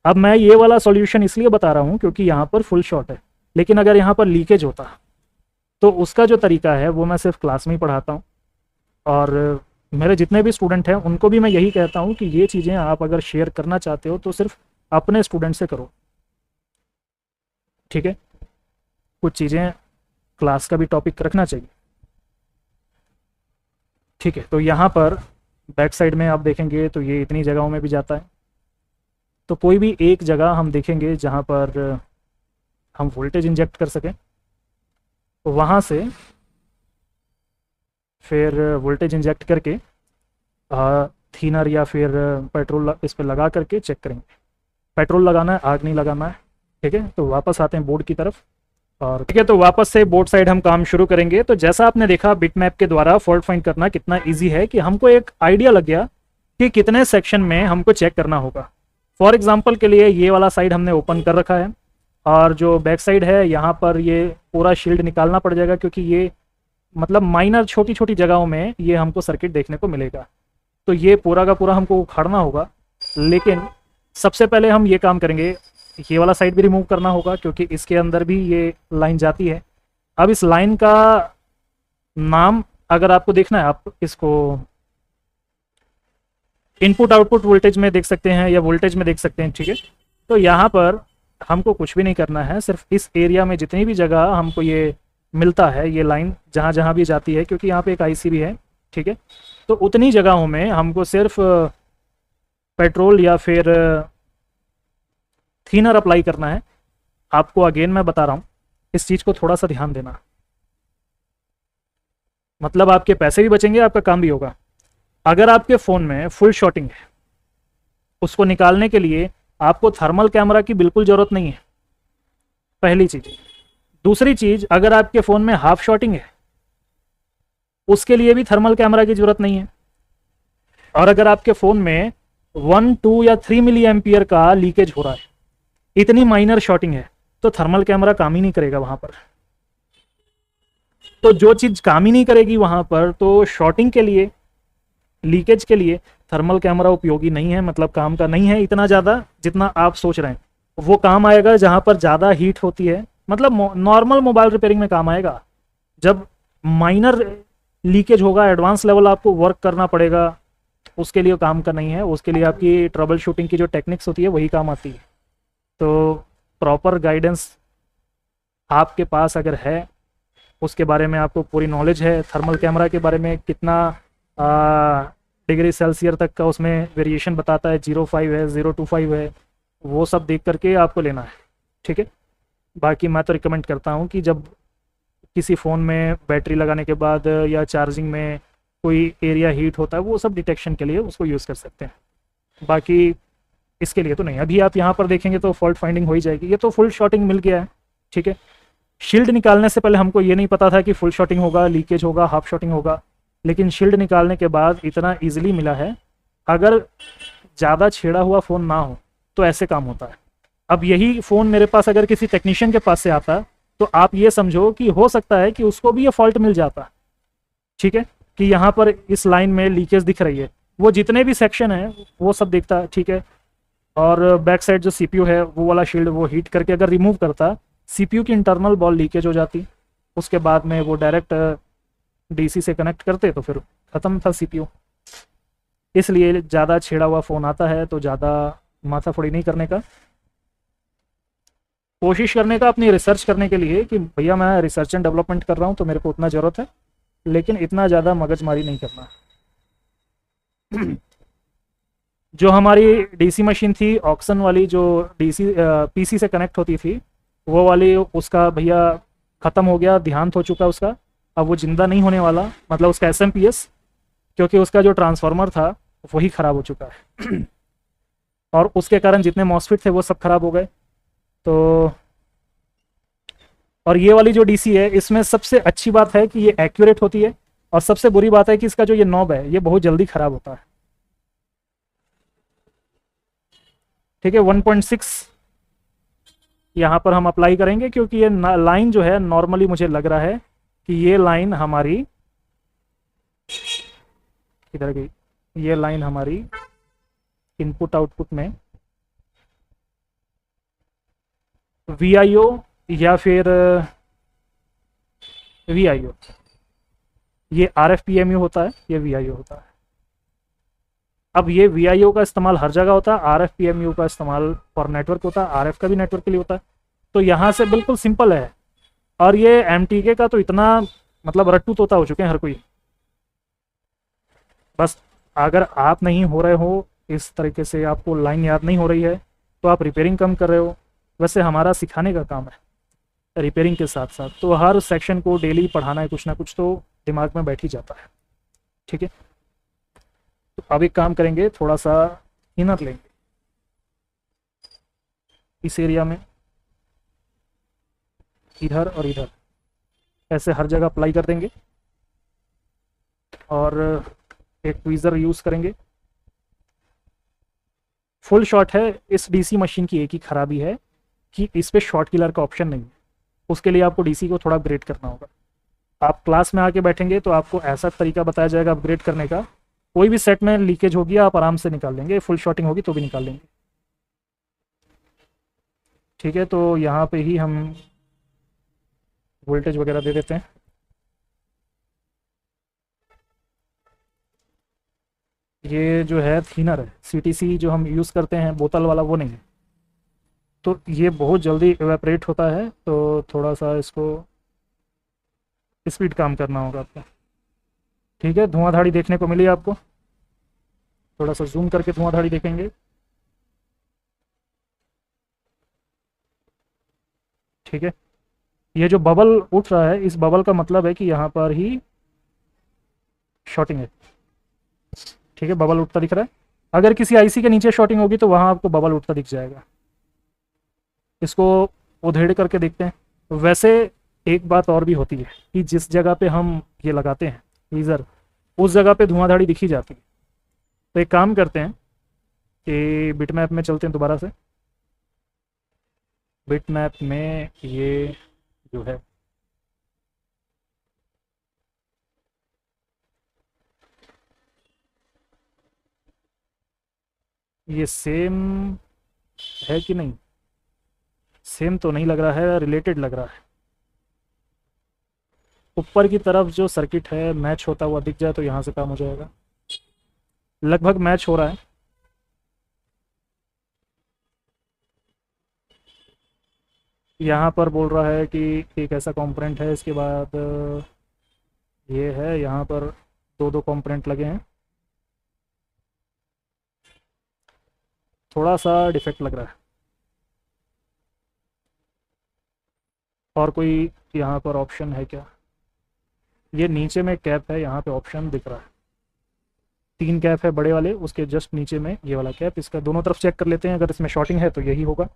अब मैं ये वाला सॉल्यूशन इसलिए बता रहा हूँ क्योंकि यहाँ पर फुल शॉट है, लेकिन अगर यहाँ पर लीकेज होता तो उसका जो तरीका है वो मैं सिर्फ क्लास में ही पढ़ाता हूँ। और मेरे जितने भी स्टूडेंट हैं उनको भी मैं यही कहता हूँ कि ये चीज़ें आप अगर शेयर करना चाहते हो तो सिर्फ अपने स्टूडेंट से करो, ठीक है। कुछ चीज़ें क्लास का भी टॉपिक रखना चाहिए, ठीक है। तो यहाँ पर बैक साइड में आप देखेंगे तो ये इतनी जगहों में भी जाता है। तो कोई भी एक जगह हम देखेंगे जहाँ पर हम वोल्टेज इंजेक्ट कर सकें, तो वहाँ से फिर वोल्टेज इंजेक्ट करके थीनर या फिर पेट्रोल इस पर लगा करके चेक करेंगे। पेट्रोल लगाना है, आग नहीं लगाना है, ठीक है। तो वापस आते हैं बोर्ड की तरफ, और ठीक है, तो वापस से बोर्ड साइड हम काम शुरू करेंगे। तो जैसा आपने देखा बिटमैप के द्वारा फॉल्ट फाइंड करना कितना इजी है, कि हमको एक आइडिया लग गया कि कितने सेक्शन में हमको चेक करना होगा। फॉर एग्जांपल के लिए ये वाला साइड हमने ओपन कर रखा है, और जो बैक साइड है यहाँ पर ये पूरा शील्ड निकालना पड़ जाएगा, क्योंकि ये मतलब माइनर छोटी छोटी जगहों में ये हमको सर्किट देखने को मिलेगा। तो ये पूरा का पूरा हमको उखाड़ना होगा। लेकिन सबसे पहले हम ये काम करेंगे, ये वाला साइड भी रिमूव करना होगा, क्योंकि इसके अंदर भी ये लाइन जाती है। अब इस लाइन का नाम अगर आपको देखना है, आप इसको इनपुट आउटपुट वोल्टेज में देख सकते हैं या वोल्टेज में देख सकते हैं, ठीक है। तो यहाँ पर हमको कुछ भी नहीं करना है, सिर्फ इस एरिया में जितनी भी जगह हमको ये मिलता है, ये लाइन जहाँ जहाँ भी जाती है, क्योंकि यहाँ पे एक IC भी है, ठीक है। तो उतनी जगहों में हमको सिर्फ पेट्रोल या फिर थीनर अप्लाई करना है। आपको अगेन मैं बता रहा हूँ, इस चीज़ को थोड़ा सा ध्यान देना, मतलब आपके पैसे भी बचेंगे, आपका काम भी होगा। अगर आपके फ़ोन में फुल शॉटिंग है, उसको निकालने के लिए आपको थर्मल कैमरा की बिल्कुल ज़रूरत नहीं है, पहली चीज़। दूसरी चीज़, अगर आपके फ़ोन में हाफ शॉटिंग है, उसके लिए भी थर्मल कैमरा की ज़रूरत नहीं है। और अगर आपके फ़ोन में 1, 2 या 3 मिली एम्पियर का लीकेज हो रहा है, इतनी माइनर शॉटिंग है, तो थर्मल कैमरा काम ही नहीं करेगा वहाँ पर। तो जो चीज़ काम ही नहीं करेगी वहाँ पर, तो शॉटिंग के लिए, लीकेज के लिए थर्मल कैमरा उपयोगी नहीं है, मतलब काम का नहीं है इतना ज़्यादा जितना आप सोच रहे हैं। वो काम आएगा जहाँ पर ज़्यादा हीट होती है, मतलब नॉर्मल मोबाइल रिपेयरिंग में काम आएगा। जब माइनर लीकेज होगा, एडवांस लेवल आपको वर्क करना पड़ेगा, उसके लिए काम का नहीं है। उसके लिए आपकी ट्रबल शूटिंग की जो टेक्निक्स होती है वही काम आती है। तो प्रॉपर गाइडेंस आपके पास अगर है, उसके बारे में आपको पूरी नॉलेज है, थर्मल कैमरा के बारे में कितना डिग्री सेल्सियस तक का उसमें वेरिएशन बताता है, 0.5 है, 0.25 है, वो सब देख करके आपको लेना है, ठीक है। बाकी मैं तो रिकमेंड करता हूँ कि जब किसी फ़ोन में बैटरी लगाने के बाद या चार्जिंग में कोई एरिया हीट होता है, वो सब डिटेक्शन के लिए उसको यूज़ कर सकते हैं। बाकी इसके लिए तो नहीं। अभी आप यहाँ पर देखेंगे तो फॉल्ट फाइंडिंग हो ही जाएगी। ये तो फुल शॉटिंग मिल गया है, ठीक है। शील्ड निकालने से पहले हमको ये नहीं पता था कि फुल शॉटिंग होगा, लीकेज होगा, हाफ शॉटिंग होगा, लेकिन शील्ड निकालने के बाद इतना ईजिली मिला है। अगर ज़्यादा छेड़ा हुआ फ़ोन ना हो तो ऐसे काम होता है। अब यही फ़ोन मेरे पास अगर किसी टेक्नीशियन के पास से आता तो आप ये समझो कि हो सकता है कि उसको भी ये फॉल्ट मिल जाता, ठीक है, कि यहाँ पर इस लाइन में लीकेज दिख रही है। वो जितने भी सेक्शन है वो सब देखता, ठीक है। और बैक साइड जो सीपीयू है वो वाला शील्ड वो हीट करके अगर रिमूव करता, सीपीयू की इंटरनल बॉल लीकेज हो जाती। उसके बाद में वो डायरेक्ट डीसी से कनेक्ट करते तो फिर ख़त्म था सीपीयू। इसलिए ज़्यादा छेड़ा हुआ फ़ोन आता है तो ज़्यादा माथाफोड़ी नहीं करने का, कोशिश करने का अपनी रिसर्च करने के लिए कि भैया मैं रिसर्च एंड डेवलपमेंट कर रहा हूँ तो मेरे को उतना ज़रूरत है, लेकिन इतना ज़्यादा मगजमारी नहीं करना। जो हमारी डीसी मशीन थी ऑक्सन वाली, जो डीसी पीसी से कनेक्ट होती थी, वो वाली उसका भैया ख़त्म हो गया, देहांत हो चुका उसका। अब वो ज़िंदा नहीं होने वाला, मतलब उसका एसएमपीएस, क्योंकि उसका जो ट्रांसफार्मर था वही ख़राब हो चुका है। और उसके कारण जितने मॉसफेट थे वो सब खराब हो गए। तो और ये वाली जो डीसी है इसमें सबसे अच्छी बात है कि ये एक्यूरेट होती है, और सबसे बुरी बात है कि इसका जो ये नॉब है ये बहुत जल्दी ख़राब होता है, ठीक है। 1.6 यहाँ पर हम अप्लाई करेंगे, क्योंकि ये लाइन जो है नॉर्मली मुझे लग रहा है कि ये लाइन हमारी किधर गई, ये लाइन हमारी इनपुट आउटपुट में वीआईओ या फिर वीआईओ, ये आरएफपीएमयू होता है, ये वीआईओ होता है। अब ये वीआईओ का इस्तेमाल हर जगह होता है, आरएफपीएमयू का इस्तेमाल फॉर नेटवर्क होता है, आरएफ का भी नेटवर्क के लिए होता है। तो यहाँ से बिल्कुल सिंपल है। और ये एमटीके का तो इतना मतलब रट्टू तोता हो चुके हैं हर कोई। बस अगर आप नहीं हो रहे हो इस तरीके से, आपको लाइन याद नहीं हो रही है, तो आप रिपेयरिंग कम कर रहे हो। वैसे हमारा सिखाने का काम है रिपेयरिंग के साथ साथ, तो हर सेक्शन को डेली पढ़ाना है, कुछ ना कुछ तो दिमाग में बैठ ही जाता है, ठीक है। तो अब एक काम करेंगे, थोड़ा सा इनर लेंगे इस एरिया में, इधर और इधर, ऐसे हर जगह अप्लाई कर देंगे। और एक ट्वीज़र यूज़ करेंगे। फुल शॉट है। इस डीसी मशीन की एक ही ख़राबी है कि इस पर शॉर्ट किलर का ऑप्शन नहीं है। उसके लिए आपको डीसी को थोड़ा अपग्रेड करना होगा। आप क्लास में आके बैठेंगे तो आपको ऐसा तरीका बताया जाएगा अपग्रेड करने का, कोई भी सेट में लीकेज होगी आप आराम से निकाल लेंगे, फुल शॉटिंग होगी तो भी निकाल लेंगे, ठीक है। तो यहाँ पे ही हम वोल्टेज वगैरह दे देते हैं। ये जो है थिनर है, सीटीसी जो हम यूज़ करते हैं बोतल वाला, वो नहीं है, तो ये बहुत जल्दी एवेपरेट होता है। तो थोड़ा सा इसको स्पीड काम करना होगा आपको, ठीक है। धुआंधाड़ी देखने को मिली आपको, थोड़ा सा जूम करके धुआंधाड़ी देखेंगे, ठीक है। ये जो बबल उठ रहा है, इस बबल का मतलब है कि यहाँ पर ही शॉटिंग है, ठीक है। बबल उठता दिख रहा है। अगर किसी आईसी के नीचे शॉटिंग होगी तो वहाँ आपको बबल उठता दिख जाएगा। इसको उधेड़ करके देखते हैं। वैसे एक बात और भी होती है कि जिस जगह पे हम ये लगाते हैं लीज़र, उस जगह पे धुआंधाड़ी दिखी जाती है। तो एक काम करते हैं कि बिटमैप में चलते हैं दोबारा से। बिटमैप में ये जो है ये सेम है कि नहीं, सेम तो नहीं लग रहा है, रिलेटेड लग रहा है। ऊपर की तरफ जो सर्किट है मैच होता हुआ दिख जाए तो यहाँ से काम हो जाएगा। लगभग मैच हो रहा है। यहाँ पर बोल रहा है कि एक ऐसा कंपोनेंट है, इसके बाद ये है, यहाँ पर दो दो कंपोनेंट लगे हैं, थोड़ा सा डिफेक्ट लग रहा है। और कोई यहाँ पर ऑप्शन है क्या? ये नीचे में कैप है, यहाँ पे ऑप्शन दिख रहा है, 3 कैप है बड़े वाले, उसके जस्ट नीचे में ये वाला कैप। इसका दोनों तरफ चेक कर लेते हैं, अगर इसमें शॉर्टिंग है तो यही होगा।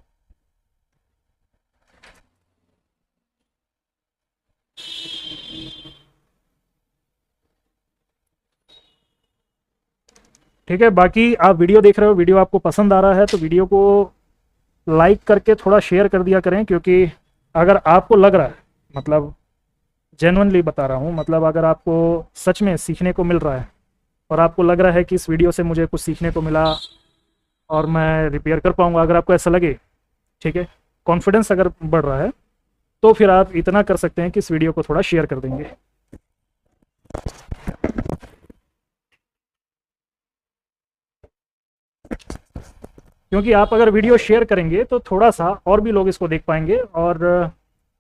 ठीक है, बाकी आप वीडियो देख रहे हो, वीडियो आपको पसंद आ रहा है तो वीडियो को लाइक करके थोड़ा शेयर कर दिया करें, क्योंकि अगर आपको लग रहा है, मतलब जेन्युइनली बता रहा हूँ, मतलब अगर आपको सच में सीखने को मिल रहा है और आपको लग रहा है कि इस वीडियो से मुझे कुछ सीखने को मिला और मैं रिपेयर कर पाऊँगा, अगर आपको ऐसा लगे, ठीक है, कॉन्फिडेंस अगर बढ़ रहा है, तो फिर आप इतना कर सकते हैं कि इस वीडियो को थोड़ा शेयर कर देंगे। क्योंकि आप अगर वीडियो शेयर करेंगे तो थोड़ा सा और भी लोग इसको देख पाएंगे और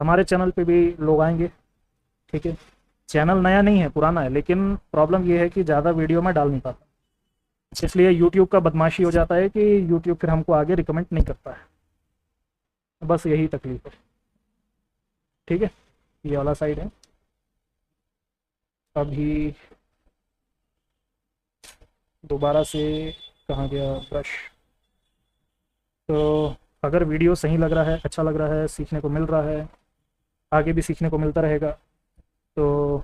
हमारे चैनल पे भी लोग आएंगे। ठीक है, चैनल नया नहीं है, पुराना है, लेकिन प्रॉब्लम ये है कि ज़्यादा वीडियो में डाल नहीं पाता, इसलिए यूट्यूब का बदमाशी हो जाता है कि यूट्यूब फिर हमको आगे रिकमेंड नहीं करता है, बस यही तकलीफ है। ठीक है, ये वाला साइड है। अभी दोबारा से कहाँ गया ब्रश? तो अगर वीडियो सही लग रहा है, अच्छा लग रहा है, सीखने को मिल रहा है, आगे भी सीखने को मिलता रहेगा, तो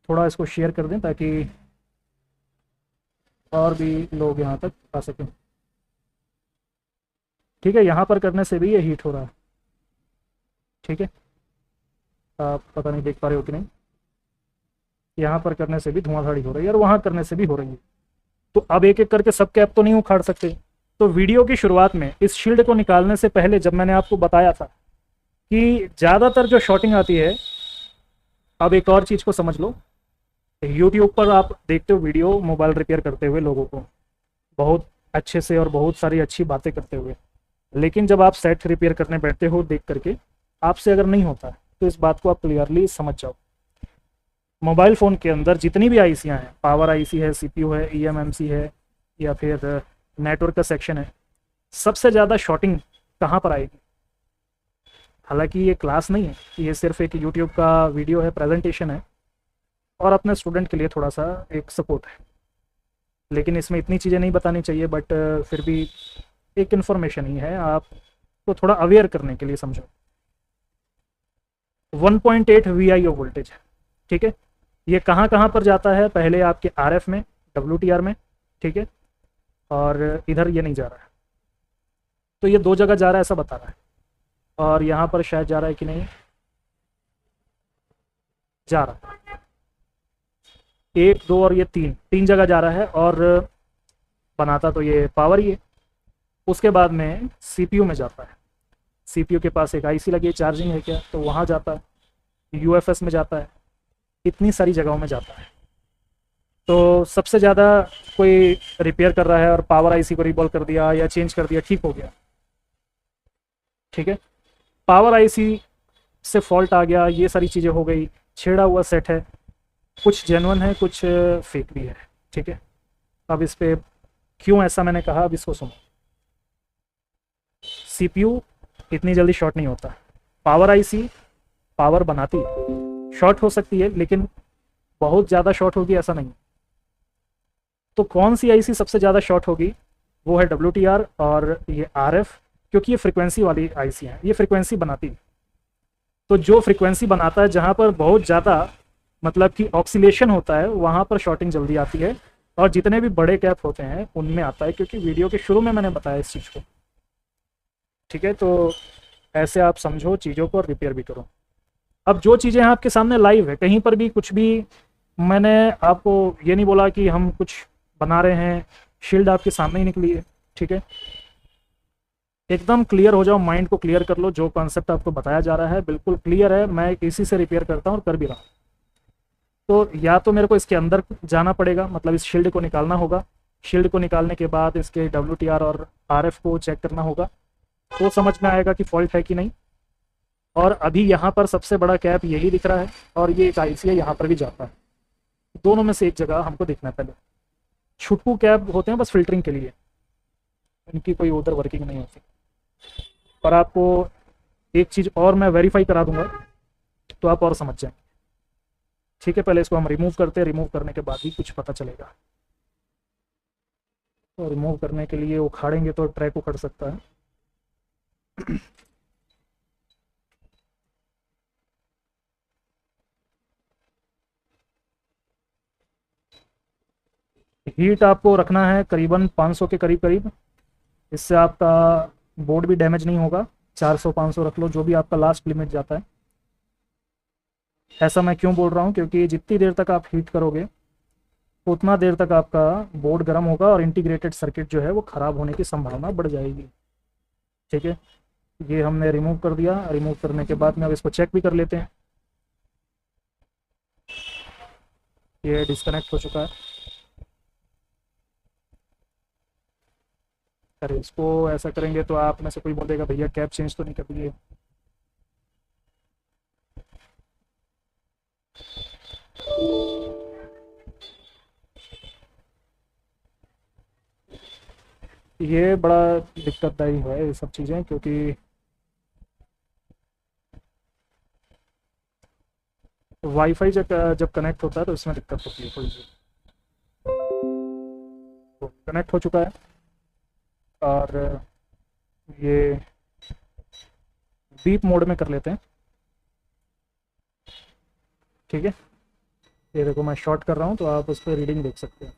थोड़ा इसको शेयर कर दें ताकि और भी लोग यहाँ तक आ सकें। ठीक है, यहाँ पर करने से भी ये हीट हो रहा है। ठीक है, आप पता नहीं देख पा रहे हो कि नहीं, यहाँ पर करने से भी धुआंधाड़ी हो रही है और वहाँ करने से भी हो रही है। तो अब एक एक करके सब कैप तो नहीं उखाड़ सकते। तो वीडियो की शुरुआत में इस शील्ड को निकालने से पहले जब मैंने आपको बताया था कि ज़्यादातर जो शॉर्टिंग आती है, अब एक और चीज़ को समझ लो, यूट्यूब पर आप देखते हो वीडियो मोबाइल रिपेयर करते हुए लोगों को, बहुत अच्छे से और बहुत सारी अच्छी बातें करते हुए, लेकिन जब आप सेट रिपेयर करने बैठते हो देख करके आपसे अगर नहीं होता है, तो इस बात को आप क्लियरली समझ जाओ। मोबाइल फ़ोन के अंदर जितनी भी आईसियाँ हैं, पावर आईसी है, सीपीयू है, ईएमएमसी है, या फिर नेटवर्क का सेक्शन है, सबसे ज़्यादा शॉर्टिंग कहाँ पर आएगी? हालांकि ये क्लास नहीं है, ये सिर्फ एक यूट्यूब का वीडियो है, प्रेजेंटेशन है और अपने स्टूडेंट के लिए थोड़ा सा एक सपोर्ट है, लेकिन इसमें इतनी चीज़ें नहीं बतानी चाहिए, बट फिर भी एक इन्फॉर्मेशन ही है, आपको थोड़ा अवेयर करने के लिए समझो। 1.8 VIO वोल्टेज है। ठीक है, ये कहाँ कहाँ पर जाता है? पहले आपके RF में, WTR में, ठीक है, और इधर ये नहीं जा रहा है, तो ये 2 जगह जा रहा है ऐसा बता रहा है, और यहाँ पर शायद जा रहा है कि नहीं, जा रहा है, 1 2 और ये 3 जगह जा रहा है, और बनाता तो ये पावर ही है। उसके बाद में CPU में जाता है, CPU के पास एक IC लगी है, चार्जिंग है क्या, तो वहाँ जाता है, UFS में जाता है, इतनी सारी जगहों में जाता है। तो सबसे ज़्यादा कोई रिपेयर कर रहा है और पावर आईसी को रिबॉल कर दिया या चेंज कर दिया, ठीक हो गया। ठीक है, पावर आईसी से फॉल्ट आ गया, ये सारी चीज़ें हो गई, छेड़ा हुआ सेट है, कुछ जेन्युइन है, कुछ फेक भी है। ठीक है, अब इस पर क्यों ऐसा मैंने कहा, अब इसको सुनो। CPU इतनी जल्दी शॉर्ट नहीं होता, पावर आईसी पावर बनाती है, शॉर्ट हो सकती है लेकिन बहुत ज़्यादा शॉर्ट होगी ऐसा नहीं। तो कौन सी आईसी सबसे ज़्यादा शॉर्ट होगी? वो है WTR और ये RF, क्योंकि ये फ्रिक्वेंसी वाली आईसी हैं, ये फ्रिक्वेंसी बनाती है। तो जो फ्रिक्वेंसी बनाता है, जहाँ पर बहुत ज़्यादा मतलब कि ऑक्सीलेशन होता है, वहाँ पर शॉर्टिंग जल्दी आती है, और जितने भी बड़े कैप होते हैं उनमें आता है, क्योंकि वीडियो के शुरू में मैंने बताया इस चीज़ को। ठीक है, तो ऐसे आप समझो चीज़ों को और रिपेयर भी करो। अब जो चीज़ें आपके सामने लाइव है, कहीं पर भी कुछ भी मैंने आपको ये नहीं बोला कि हम कुछ बना रहे हैं, शील्ड आपके सामने ही निकली है। ठीक है, एकदम क्लियर हो जाओ, माइंड को क्लियर कर लो, जो कॉन्सेप्ट आपको बताया जा रहा है बिल्कुल क्लियर है, मैं इसी से रिपेयर करता हूँ और कर भी रहा हूँ। तो या तो मेरे को इसके अंदर जाना पड़ेगा, मतलब इस शील्ड को निकालना होगा, शील्ड को निकालने के बाद इसके WTR और RF को चेक करना होगा, तो समझ में आएगा कि फॉल्ट है कि नहीं। और अभी यहाँ पर सबसे बड़ा कैप यही दिख रहा है, और ये एक IC है, यहाँ पर भी जाता है, दोनों में से एक जगह हमको देखना है। पहले छुटकू कैप होते हैं बस फिल्टरिंग के लिए, इनकी कोई उधर वर्किंग नहीं होती। और आपको एक चीज़ और मैं वेरीफाई करा दूंगा तो आप और समझ जाएंगे। ठीक है, पहले इसको हम रिमूव करते हैं, रिमूव करने के बाद ही कुछ पता चलेगा। तो रिमूव करने के लिए उखाड़ेंगे तो ट्रैक उखड़ सकता है। हीट आपको रखना है करीबन 500 के करीब करीब, इससे आपका बोर्ड भी डैमेज नहीं होगा। 400-500 रख लो, जो भी आपका लास्ट लिमिट जाता है। ऐसा मैं क्यों बोल रहा हूँ, क्योंकि जितनी देर तक आप हीट करोगे उतना देर तक आपका बोर्ड गर्म होगा और इंटीग्रेटेड सर्किट जो है वो ख़राब होने की संभावना बढ़ जाएगी। ठीक है, ये हमने रिमूव कर दिया। रिमूव करने के बाद में अब इसको चेक भी कर लेते हैं। ये डिस्कनेक्ट हो चुका है। अरे इसको ऐसा करेंगे तो आप में से कोई बोलेगा भैया कैप चेंज तो नहीं कर दिए। ये बड़ा दिक्कतदायी है ये सब चीज़ें, क्योंकि वाईफाई जब जब कनेक्ट होता है तो इसमें दिक्कत होती है थोड़ी सी। तो कनेक्ट हो चुका है और ये बीप मोड में कर लेते हैं। ठीक है, ये देखो मैं शॉर्ट कर रहा हूँ तो आप उस पर रीडिंग देख सकते हैं।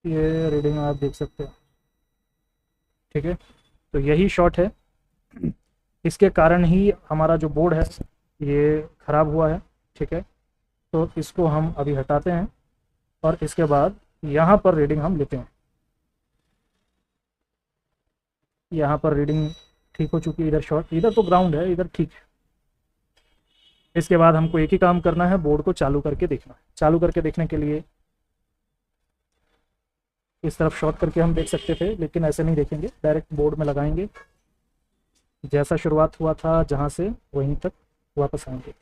ये रीडिंग आप देख सकते हैं। ठीक है, तो यही शॉर्ट है, इसके कारण ही हमारा जो बोर्ड है ये ख़राब हुआ है। ठीक है, तो इसको हम अभी हटाते हैं और इसके बाद यहाँ पर रीडिंग हम लेते हैं। यहाँ पर रीडिंग ठीक हो चुकी है, इधर शॉर्ट, इधर तो ग्राउंड है, इधर ठीक है। इसके बाद हमको एक ही काम करना है, बोर्ड को चालू करके देखना है। चालू करके देखने के लिए इस तरफ शॉर्ट करके हम देख सकते थे, लेकिन ऐसे नहीं देखेंगे, डायरेक्ट बोर्ड में लगाएंगे। जैसा शुरुआत हुआ था जहाँ से वहीं तक वापस आएंगे।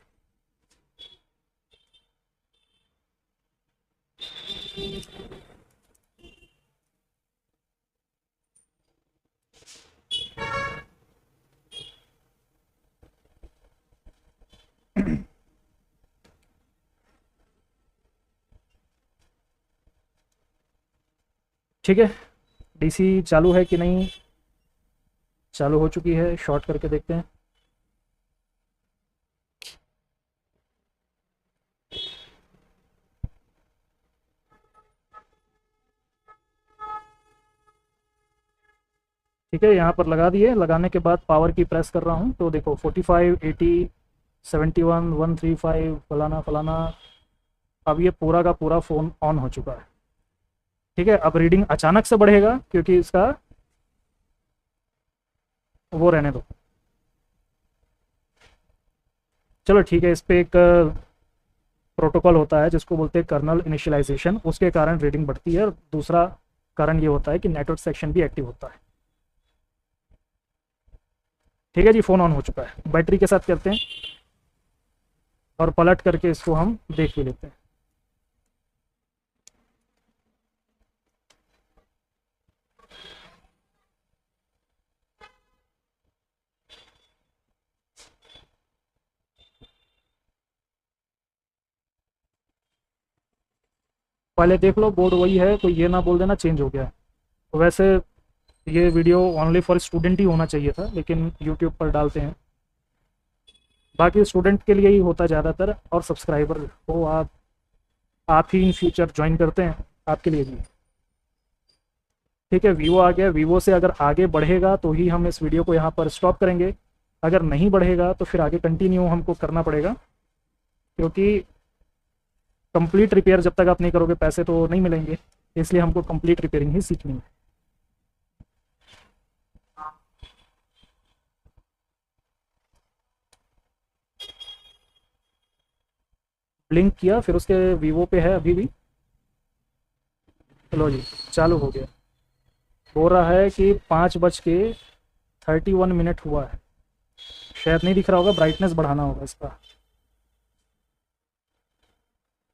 ठीक है, डीसी चालू है कि नहीं? चालू हो चुकी है, शॉर्ट करके देखते हैं। ठीक है, यहाँ पर लगा दिए। लगाने के बाद पावर की प्रेस कर रहा हूँ तो देखो 45, 80, 71, 135 फलाना फलाना। अब ये पूरा का पूरा फ़ोन ऑन हो चुका है। ठीक है, अब रीडिंग अचानक से बढ़ेगा क्योंकि इसका वो रहने दो। चलो ठीक है, इस पर एक प्रोटोकॉल होता है जिसको बोलते हैं कर्नल इनिशियलाइजेशन, उसके कारण रीडिंग बढ़ती है। और दूसरा कारण ये होता है कि नेटवर्क सेक्शन भी एक्टिव होता है। ठीक है जी, फ़ोन ऑन हो चुका है। बैटरी के साथ करते हैं और पलट करके इसको हम देख भी लेते हैं। पहले देख लो, बोर्ड वही है, कोई ये ना बोल देना चेंज हो गया है। तो वैसे ये वीडियो ओनली फॉर स्टूडेंट ही होना चाहिए था, लेकिन यूट्यूब पर डालते हैं। बाकी स्टूडेंट के लिए ही होता ज़्यादातर, और सब्सक्राइबर हो आप ही इन फ्यूचर ज्वाइन करते हैं, आपके लिए भी। ठीक है, वीवो आ गया। वीवो से अगर आगे बढ़ेगा तो ही हम इस वीडियो को यहाँ पर स्टॉप करेंगे। अगर नहीं बढ़ेगा तो फिर आगे कंटिन्यू हमको करना पड़ेगा, क्योंकि कंप्लीट रिपेयर जब तक आप नहीं करोगे पैसे तो नहीं मिलेंगे। इसलिए हमको कंप्लीट रिपेयरिंग ही सीखनी है। ब्लिंक किया, फिर उसके वीवो पे है अभी भी। चलो जी, चालू हो गया। हो रहा है कि 5:31 हुआ है। शायद नहीं दिख रहा होगा, ब्राइटनेस बढ़ाना होगा इसका।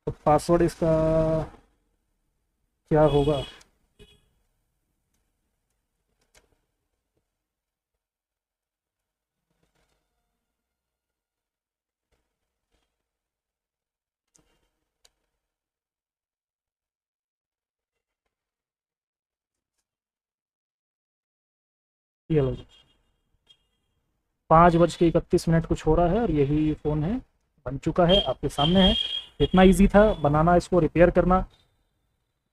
तो पासवर्ड इसका क्या होगा? ये लो जी, 5:31 कुछ हो रहा है और यही फ़ोन है, बन चुका है, आपके सामने है। इतना इजी था बनाना, इसको रिपेयर करना।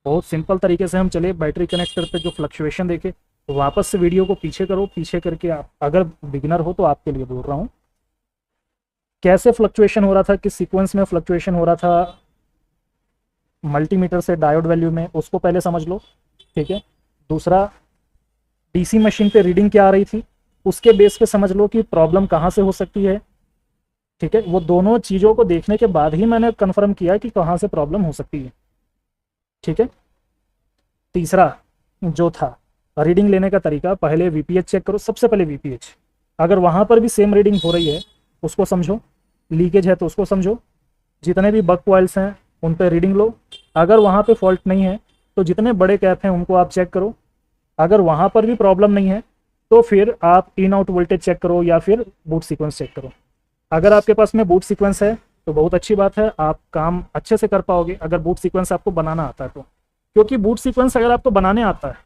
बहुत सिंपल तरीके से हम चले, बैटरी कनेक्टर पे जो फ्लक्चुएशन देखे, तो वापस से वीडियो को पीछे करो, पीछे करके आप अगर बिगिनर हो तो आपके लिए बोल रहा हूँ कैसे फ्लक्चुएशन हो रहा था, किस सीक्वेंस में फ्लक्चुएशन हो रहा था मल्टीमीटर से डायोड वैल्यू में, उसको पहले समझ लो। ठीक है, दूसरा डीसी मशीन पे रीडिंग क्या आ रही थी, उसके बेस पे समझ लो कि प्रॉब्लम कहाँ से हो सकती है। ठीक है, वो दोनों चीज़ों को देखने के बाद ही मैंने कन्फर्म किया कि कहाँ से प्रॉब्लम हो सकती है। ठीक है, तीसरा जो था रीडिंग लेने का तरीका, पहले वीपीएच चेक करो, सबसे पहले वीपीएच। अगर वहाँ पर भी सेम रीडिंग हो रही है उसको समझो, लीकेज है तो उसको समझो, जितने भी बग कॉइल्स हैं उन पर रीडिंग लो। अगर वहाँ पे फॉल्ट नहीं है तो जितने बड़े कैप हैं उनको आप चेक करो। अगर वहाँ पर भी प्रॉब्लम नहीं है तो फिर आप इन आउट वोल्टेज चेक करो या फिर बूट सीक्वेंस चेक करो। अगर आपके पास में बूट सीक्वेंस है तो बहुत अच्छी बात है, आप काम अच्छे से कर पाओगे, अगर बूट सीक्वेंस आपको बनाना आता है तो। क्योंकि बूट सीक्वेंस अगर आपको बनाने आता है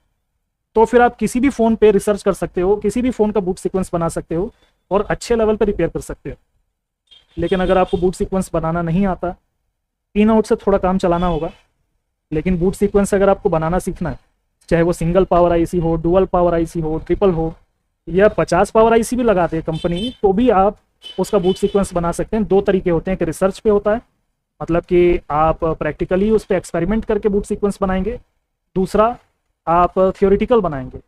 तो फिर आप किसी भी फ़ोन पे रिसर्च कर सकते हो, किसी भी फ़ोन का बूट सीक्वेंस बना सकते हो और अच्छे लेवल पर रिपेयर कर सकते हो। लेकिन अगर आपको बूट सीक्वेंस बनाना नहीं आता, इन आउट से थोड़ा काम चलाना होगा, लेकिन बूट सीक्वेंस अगर आपको बनाना सीखना है, चाहे वो सिंगल पावर आईसी हो, डुअल पावर आईसी हो, ट्रिपल हो, या 50 पावर आईसी भी लगाते हैं कंपनी, तो भी आप उसका बूट सीक्वेंस बना सकते हैं। दो तरीके होते हैं, एक रिसर्च पे होता है, मतलब कि आप प्रैक्टिकली उस पर एक्सपेरिमेंट करके बूट सीक्वेंस बनाएंगे, दूसरा आप थियोरिटिकल बनाएंगे,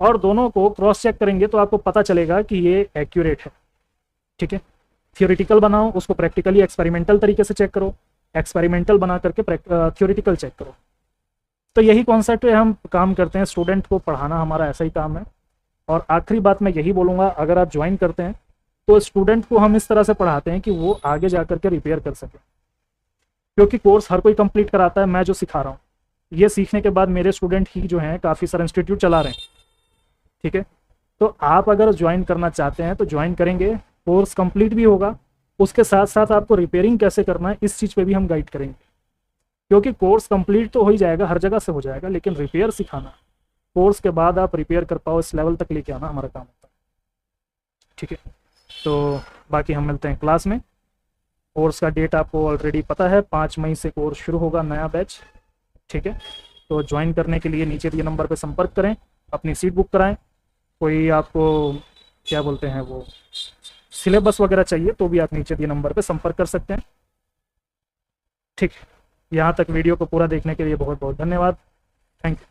और दोनों को क्रॉस चेक करेंगे तो आपको पता चलेगा कि ये एक्यूरेट है। ठीक है, थियोरिटिकल बनाओ, उसको प्रैक्टिकली एक्सपेरिमेंटल तरीके से चेक करो, एक्सपेरिमेंटल बना करके थियोरिटिकल चेक करो। तो यही कॉन्सेप्ट पे हम काम करते हैं, स्टूडेंट को पढ़ाना हमारा ऐसा ही काम है। और आखिरी बात मैं यही बोलूँगा, अगर आप ज्वाइन करते हैं तो स्टूडेंट को हम इस तरह से पढ़ाते हैं कि वो आगे जा करके रिपेयर कर सके। क्योंकि कोर्स हर कोई कंप्लीट कराता है, मैं जो सिखा रहा हूँ ये सीखने के बाद मेरे स्टूडेंट ही जो हैं काफ़ी सारे इंस्टीट्यूट चला रहे हैं। ठीक है, तो आप अगर ज्वाइन करना चाहते हैं तो ज्वाइन करेंगे, कोर्स कंप्लीट भी होगा, उसके साथ साथ आपको रिपेयरिंग कैसे करना है इस चीज़ पे भी हम गाइड करेंगे। क्योंकि कोर्स कंप्लीट तो हो ही जाएगा, हर जगह से हो जाएगा, लेकिन रिपेयर सिखाना, कोर्स के बाद आप रिपेयर कर पाओ इस लेवल तक लेके आना हमारा काम होता है। ठीक है, तो बाकी हम मिलते हैं क्लास में। कोर्स का डेट आपको ऑलरेडी पता है, 5 मई से कोर्स शुरू होगा, नया बैच। ठीक है, तो ज्वाइन करने के लिए नीचे दिए नंबर पर संपर्क करें, अपनी सीट बुक कराएं। कोई आपको क्या बोलते हैं वो सिलेबस वगैरह चाहिए तो भी आप नीचे दिए नंबर पर संपर्क कर सकते हैं। ठीक, यहाँ तक वीडियो को पूरा देखने के लिए बहुत बहुत धन्यवाद। Thank you.